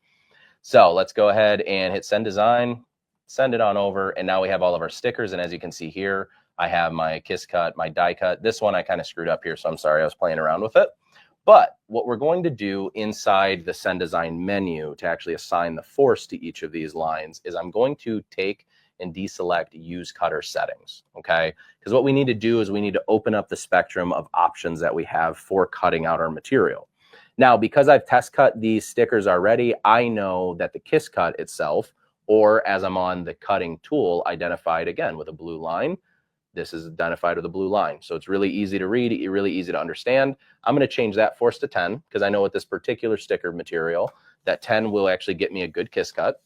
So let's go ahead and hit send design, send it on over. And now we have all of our stickers. And as you can see here, I have my kiss cut, my die cut. This one I kind of screwed up here, so I'm sorry, I was playing around with it. But what we're going to do inside the send design menu to actually assign the force to each of these lines is I'm going to take and deselect use cutter settings, okay? Because what we need to do is we need to open up the spectrum of options that we have for cutting out our material. Now, because I've test cut these stickers already, I know that the kiss cut itself, or as I'm on the cutting tool, identified again with a blue line, this is identified with a blue line. So it's really easy to read, really easy to understand. I'm going to change that force to 10 because I know with this particular sticker material that 10 will actually get me a good kiss cut.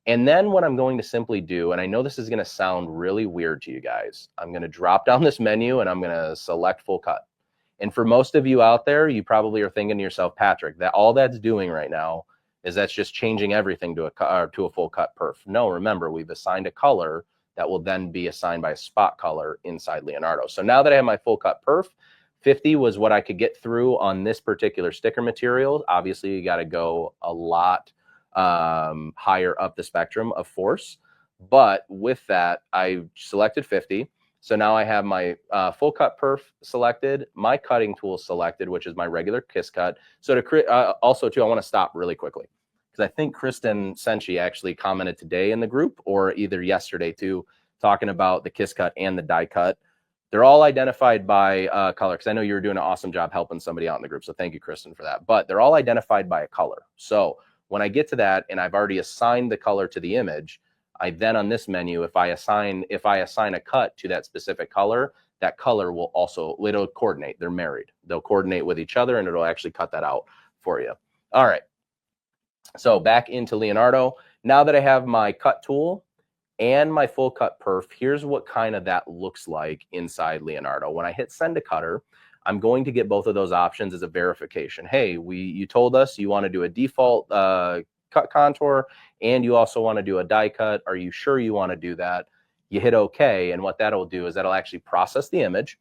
And then what I'm going to simply do, and I know this is going to sound really weird to you guys, I'm going to drop down this menu and I'm going to select full cut. And for most of you out there, you probably are thinking to yourself, Patrick, that all that's doing right now is that's just changing everything to a full cut perf. No, remember, we've assigned a color that will then be assigned by a spot color inside Leonardo. So now that I have my full cut perf, 50 was what I could get through on this particular sticker material. Obviously, you got to go a lot higher up the spectrum of force. But with that, I selected 50. So now I have my full cut perf selected, my cutting tool selected, which is my regular kiss cut. So to also too, I want to stop really quickly because I think Kristen Senshi actually commented today in the group or either yesterday too, talking about the kiss cut and the die cut. They're all identified by color because I know you were doing an awesome job helping somebody out in the group. So thank you, Kristen, for that. But they're all identified by a color. So when I get to that and I've already assigned the color to the image, I then on this menu, if I assign a cut to that specific color, that color will also, it'll coordinate. They're married. They'll coordinate with each other and it'll actually cut that out for you. All right. So back into Leonardo. Now that I have my cut tool and my full cut perf, here's what kind of that looks like inside Leonardo. When I hit send to cutter, I'm going to get both of those options as a verification. Hey, you told us you want to do a default cut contour and you also want to do a die cut. Are you sure you want to do that? You hit OK, and what that'll do is that'll actually process the image.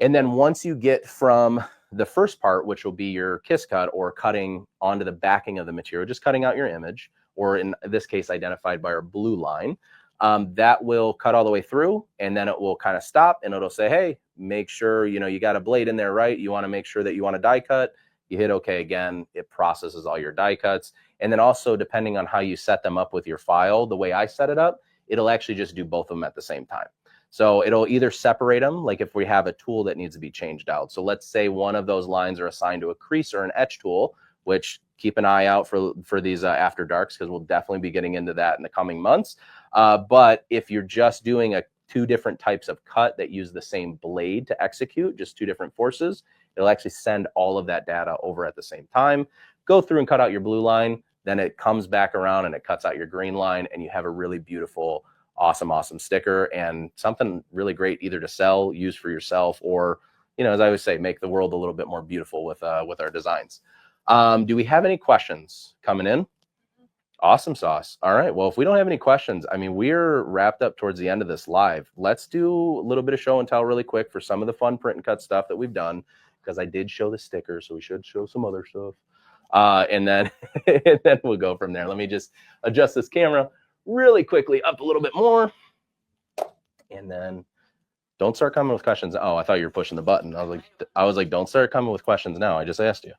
And then once you get from the first part, which will be your kiss cut or cutting onto the backing of the material, just cutting out your image, or in this case identified by our blue line, that will cut all the way through, and then it will kind of stop and it'll say, hey, make sure you got a blade in there, right? You want to make sure that you want a die cut. You hit OK again, it processes all your die cuts. And then also, depending on how you set them up with your file, the way I set it up, it'll actually just do both of them at the same time. So it'll either separate them, like if we have a tool that needs to be changed out. So let's say one of those lines are assigned to a crease or an etch tool, which keep an eye out for these after darks, because we'll definitely be getting into that in the coming months. But if you're just doing two different types of cut that use the same blade to execute, just two different forces, it'll actually send all of that data over at the same time. Go through and cut out your blue line, then it comes back around and it cuts out your green line, and you have a really beautiful, awesome sticker and something really great either to sell, use for yourself, or, as I always say, make the world a little bit more beautiful with our designs. Do we have any questions coming in? Awesome sauce. All right. Well, if we don't have any questions, I mean, we're wrapped up towards the end of this live. Let's do a little bit of show and tell really quick for some of the fun print and cut stuff that we've done, because I did show the stickers, so we should show some other stuff. And then we'll go from there. Let me just adjust this camera really quickly up a little bit more. And then don't start coming with questions. Oh, I thought you were pushing the button. I was like, don't start coming with questions now. I just asked you.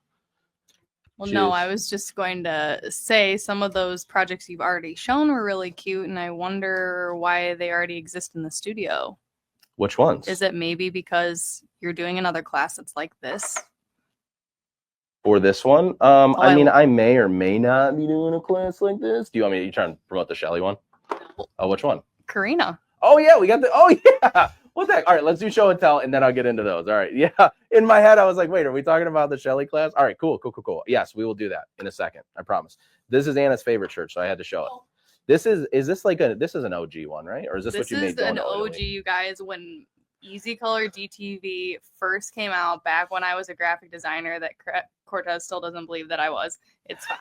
Well, no, I was just going to say some of those projects you've already shown were really cute, and I wonder why they already exist in the studio. Which ones? Is it maybe because you're doing another class that's like this? For this one? I mean, I may or may not be doing a class like this. Do you want me to try and promote the Shelly one? No. Oh, which one? Karina. Oh, yeah, we got the, oh, yeah. What the heck? All right, let's do show and tell, and then I'll get into those. All right, yeah. In my head, I was like, wait, are we talking about the Shelly class? All right, cool. Yes, we will do that in a second. I promise. This is Anna's favorite church, so I had to show it. This is this an OG one, right? Or is this what you made? This is an OG, you guys. When Easy Color DTV first came out, back when I was a graphic designer, that Cortez still doesn't believe that I was. It's fine.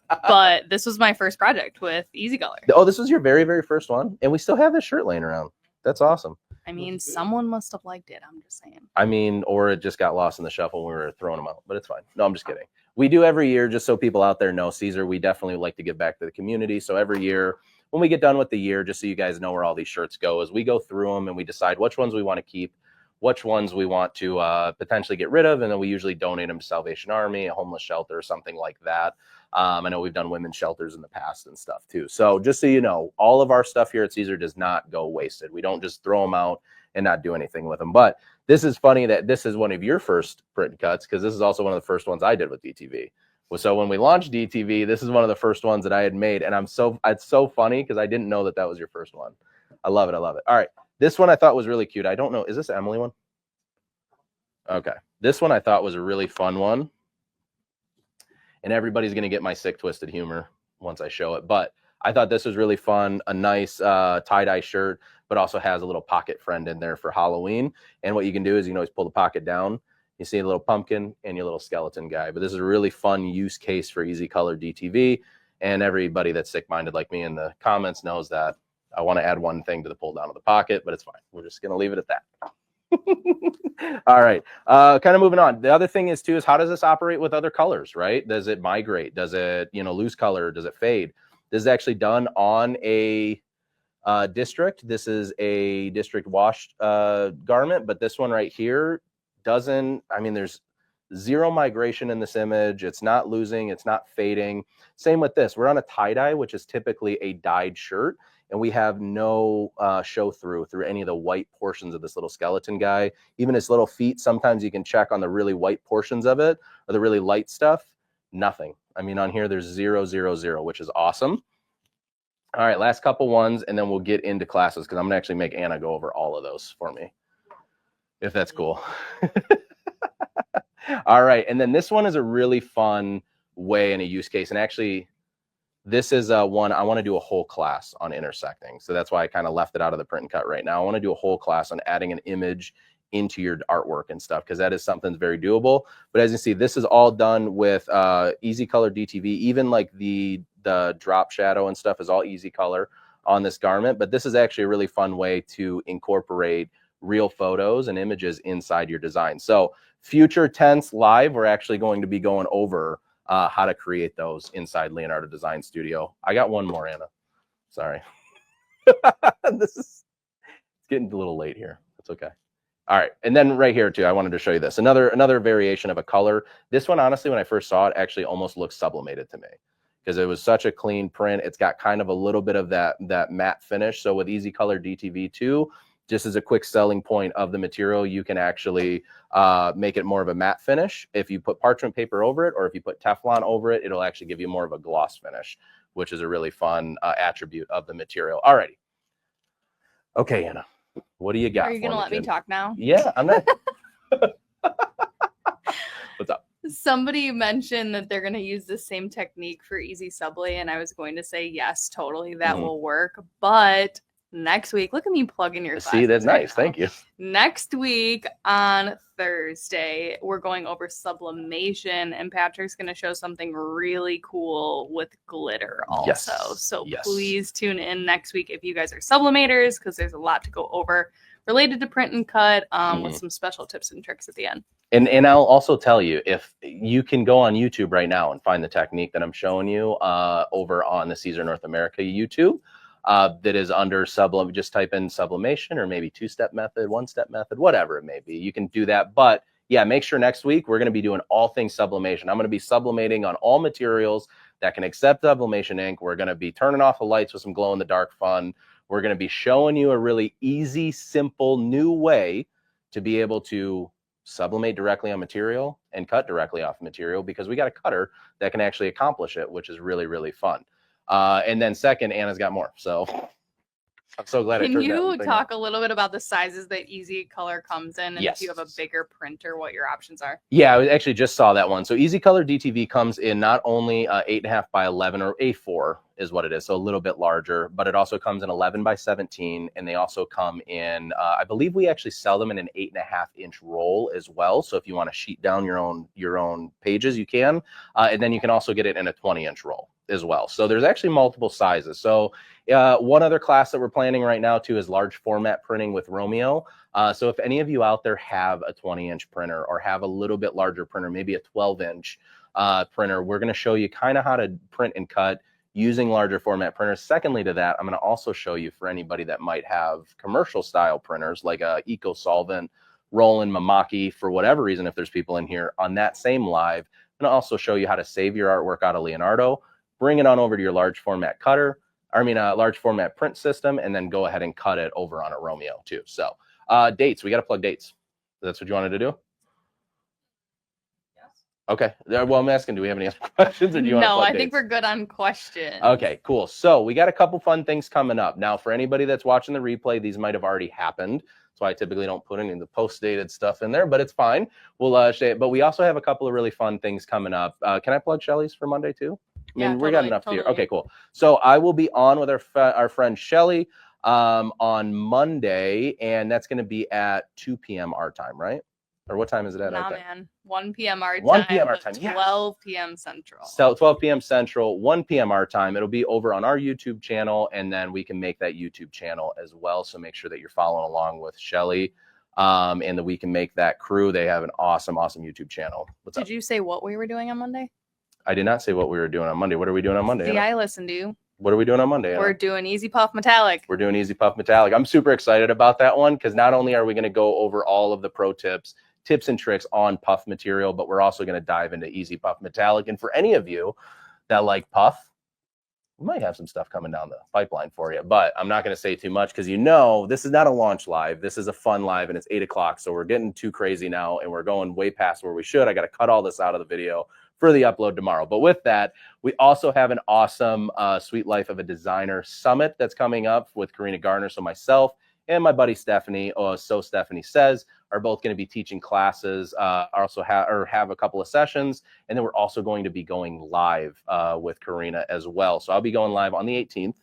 But this was my first project with Easy Color. Oh, this was your very, very first one? And we still have this shirt laying around. That's awesome. I mean, someone must have liked it. I'm just saying. I mean, or it just got lost in the shuffle when we were throwing them out, but it's fine. No, I'm just kidding. We do every year, just so people out there know, Siser, we definitely like to give back to the community. So every year, when we get done with the year, just so you guys know where all these shirts go, is we go through them and we decide which ones we want to keep, which ones we want to potentially get rid of, and then we usually donate them to Salvation Army, a homeless shelter, or something like that. I know we've done women's shelters in the past and stuff too. So just so you know, all of our stuff here at Siser does not go wasted. We don't just throw them out and not do anything with them. But this is funny that this is one of your first print cuts, because this is also one of the first ones I did with DTV. So when we launched DTV, this is one of the first ones that I had made. And it's so funny because I didn't know that was your first one. I love it. All right. This one I thought was really cute. I don't know. Is this Emily one? Okay. This one I thought was a really fun one. And everybody's going to get my sick, twisted humor once I show it. But I thought this was really fun. A nice tie-dye shirt, but also has a little pocket friend in there for Halloween. And what you can do is you can always pull the pocket down. You see a little pumpkin and your little skeleton guy. But this is a really fun use case for Easy Color DTV. And everybody that's sick-minded like me in the comments knows that I want to add one thing to the pull down of the pocket, but it's fine. We're just going to leave it at that. All right. Kind of moving on. The other thing is too, is how does this operate with other colors, right? Does it migrate? Does it, lose color? Does it fade? This is actually done on a district. This is a district washed garment, but this one right here doesn't, there's zero migration in this image. It's not losing, it's not fading. Same with this. We're on a tie-dye, which is typically a dyed shirt, and we have no show through any of the white portions of this little skeleton guy. Even his little feet, sometimes you can check on the really white portions of it, or the really light stuff, nothing. On here, there's 0, 0, 0, which is awesome. All right, last couple ones, and then we'll get into classes, because I'm going to actually make Anna go over all of those for me, if that's cool. All right, and then this one is a really fun way and a use case. And actually, this is one I want to do a whole class on intersecting. So that's why I kind of left it out of the print and cut right now. I want to do a whole class on adding an image into your artwork and stuff, because that is something that's very doable. But as you see, this is all done with Easy Color DTV. Even like the drop shadow and stuff is all Easy Color on this garment. But this is actually a really fun way to incorporate real photos and images inside your design. So future tense live, we're actually going to be going over how to create those inside Leonardo Design Studio. I got one more, Anna. Sorry. It's getting a little late here. That's okay. All right. And then right here too, I wanted to show you this. Another variation of a color. This one, honestly, when I first saw it, actually almost looked sublimated to me, because it was such a clean print. It's got kind of a little bit of that matte finish. So with Easy Color DTV 2, just as a quick selling point of the material, you can actually make it more of a matte finish. If you put parchment paper over it, or if you put Teflon over it, it'll actually give you more of a gloss finish, which is a really fun attribute of the material. Alrighty. Okay, Anna, what do you got? Are you going to let me talk now? Yeah, I'm not. What's up? Somebody mentioned that they're going to use the same technique for Easy Sublay, and I was going to say, yes, totally, that will work. But next week, look at me plugging your classes. See, that's right nice. now. Thank you. Next week on Thursday, we're going over sublimation, and Patrick's going to show something really cool with glitter also. Yes. So please tune in next week if you guys are sublimators, because there's a lot to go over. related to print and cut with some special tips and tricks at the end. And I'll also tell you, if you can go on YouTube right now and find the technique that I'm showing you over on the Siser North America YouTube that is under sublim. Just type in sublimation or maybe 2-step method, 1-step method, whatever it may be. You can do that. But yeah, make sure next week we're going to be doing all things sublimation. I'm going to be sublimating on all materials that can accept sublimation ink. We're going to be turning off the lights with some glow in the dark fun. We're going to be showing you a really easy, simple, new way to be able to sublimate directly on material and cut directly off material, because we got a cutter that can actually accomplish it, which is really, really fun. And then second, Anna's got more. So I'm so glad I turned that Can you thing talk on. a little bit about the sizes that Easy Color comes in, and Yes. if you have a bigger printer, what your options are? Yeah, I actually just saw that one. So Easy Color DTV comes in not only 8.5 by 11 or A4 is what it is, so a little bit larger, but it also comes in 11 by 17, and they also come in, I believe we actually sell them in an 8.5-inch roll as well. So if you want to sheet down your own pages, you can, and then you can also get it in a 20-inch roll as well. So there's actually multiple sizes. So one other class that we're planning right now too is large format printing with Romeo. So if any of you out there have a 20-inch printer or have a little bit larger printer, maybe a 12-inch printer, we're going to show you kind of how to print and cut using larger format printers. Secondly to that, I'm going to also show you, for anybody that might have commercial style printers like a Eco Solvent, Roland, Mamaki, for whatever reason, if there's people in here on that same live, I'm going to also show you how to save your artwork out of Leonardo, bring it on over to your large format cutter, large format print system, and then go ahead and cut it over on a Romeo too. So dates, we got to plug dates. That's what you wanted to do? Yes. Okay. Well, I'm asking, do we have any other questions, or do you want to plug No, I dates? think we're good on questions. Okay, cool. So we got a couple fun things coming up. Now, for anybody that's watching the replay, these might have already happened. So I typically don't put any of the post-dated stuff in there, but it's fine. We'll say it. But we also have a couple of really fun things coming up. Can I plug Shelly's for Monday too? I mean, Yeah, we got totally, enough totally. here. Okay, cool. So I will be on with our friend Shelly on Monday, and that's going to be at 2 p.m. our time, right? Or what time is it at? Nah, our time? man. 1 p.m. our time. 1 p.m. our time, yes. 12 p.m. Central. So 12 p.m. Central, 1 p.m. our time. It'll be over on our YouTube channel, and then we can make that YouTube channel as well. So make sure that you're following along with Shelly, and that we can make that crew. They have an awesome, awesome YouTube channel. What's up? Did you say what we were doing on Monday? I did not say what we were doing on Monday. What are we doing on Monday? See, I listened to you. What are we doing on Monday, Anna? We're doing Easy Puff Metallic. We're doing Easy Puff Metallic. I'm super excited about that one, because not only are we going to go over all of the pro tips and tricks on puff material, but we're also going to dive into Easy Puff Metallic. And for any of you that like puff, we might have some stuff coming down the pipeline for you, but I'm not going to say too much, because this is not a launch live. This is a fun live, and it's 8 o'clock. So we're getting too crazy now, and we're going way past where we should. I got to cut all this out of the video for the upload tomorrow. But with that, we also have an awesome Sweet Life of a Designer Summit that's coming up with Karina Garner. So myself and my buddy Stephanie, So Stephanie Says, are both going to be teaching classes, also have a couple of sessions, and then we're also going to be going live with Karina as well. So I'll be going live on the 18th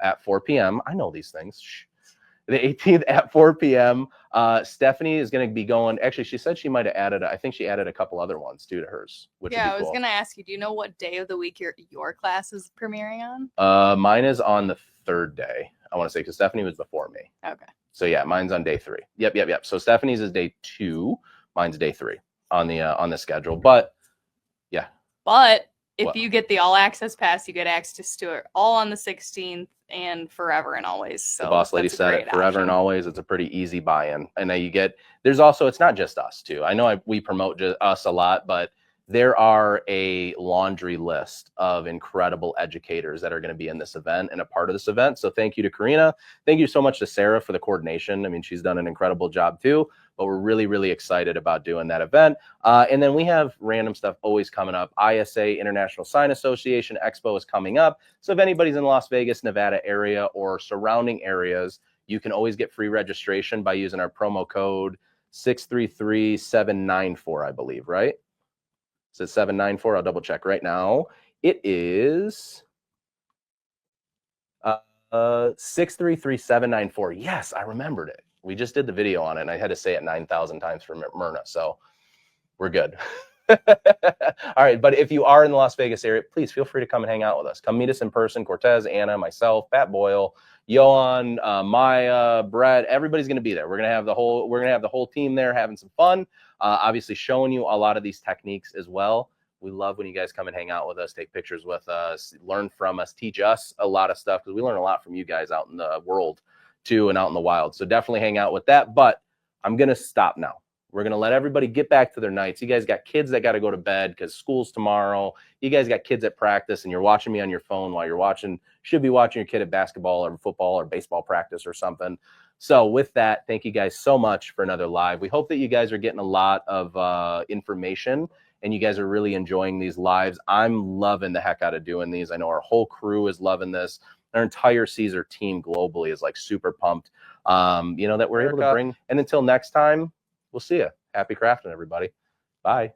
at 4 p.m. I know these things. Shh. The 18th at 4 p.m. Stephanie is going to be going. Actually, she said she might have added. I think she added a couple other ones too to hers, which Yeah, would be I was cool. going to ask you, do you know what day of the week your class is premiering on? Mine is on the 3rd day, I want to say, because Stephanie was before me. Okay. So yeah, mine's on day 3. Yep. So Stephanie's is day 2. Mine's day 3 on the schedule. But yeah. But if you get the all access pass, you get access to it all on the 16th and forever and always. So the boss lady said it, forever and always. It's a pretty easy buy-in. And now there's also, it's not just us too. I know we promote us a lot, but there are a laundry list of incredible educators that are going to be in this event and a part of this event. So thank you to Karina. Thank you so much to Sarah for the coordination. I mean, she's done an incredible job too, but we're really, really excited about doing that event. And then we have random stuff always coming up. ISA, International Sign Association Expo, is coming up. So if anybody's in Las Vegas, Nevada area or surrounding areas, you can always get free registration by using our promo code 633794, I believe, right? So 794. I'll double check right now. It is 633794. Yes, I remembered it. We just did the video on it, and I had to say it 9,000 times for Myrna, so we're good. All right, but if you are in the Las Vegas area, please feel free to come and hang out with us. Come meet us in person. Cortez, Anna, myself, Pat Boyle, Johan, Maya, Brett, everybody's going to be there. We're going to have the whole team there having some fun. Obviously showing you a lot of these techniques as well. We love when you guys come and hang out with us, take pictures with us, learn from us, teach us a lot of stuff, because we learn a lot from you guys out in the world too and out in the wild. So definitely hang out with that. But I'm going to stop now. We're going to let everybody get back to their nights. You guys got kids that got to go to bed because school's tomorrow. You guys got kids at practice, and you're watching me on your phone while should be watching your kid at basketball or football or baseball practice or something. So with that, thank you guys so much for another live. We hope that you guys are getting a lot of information, and you guys are really enjoying these lives. I'm loving the heck out of doing these. I know our whole crew is loving this. Our entire Siser team globally is like super pumped, that we're able to bring. And until next time, we'll see you. Happy crafting, everybody. Bye.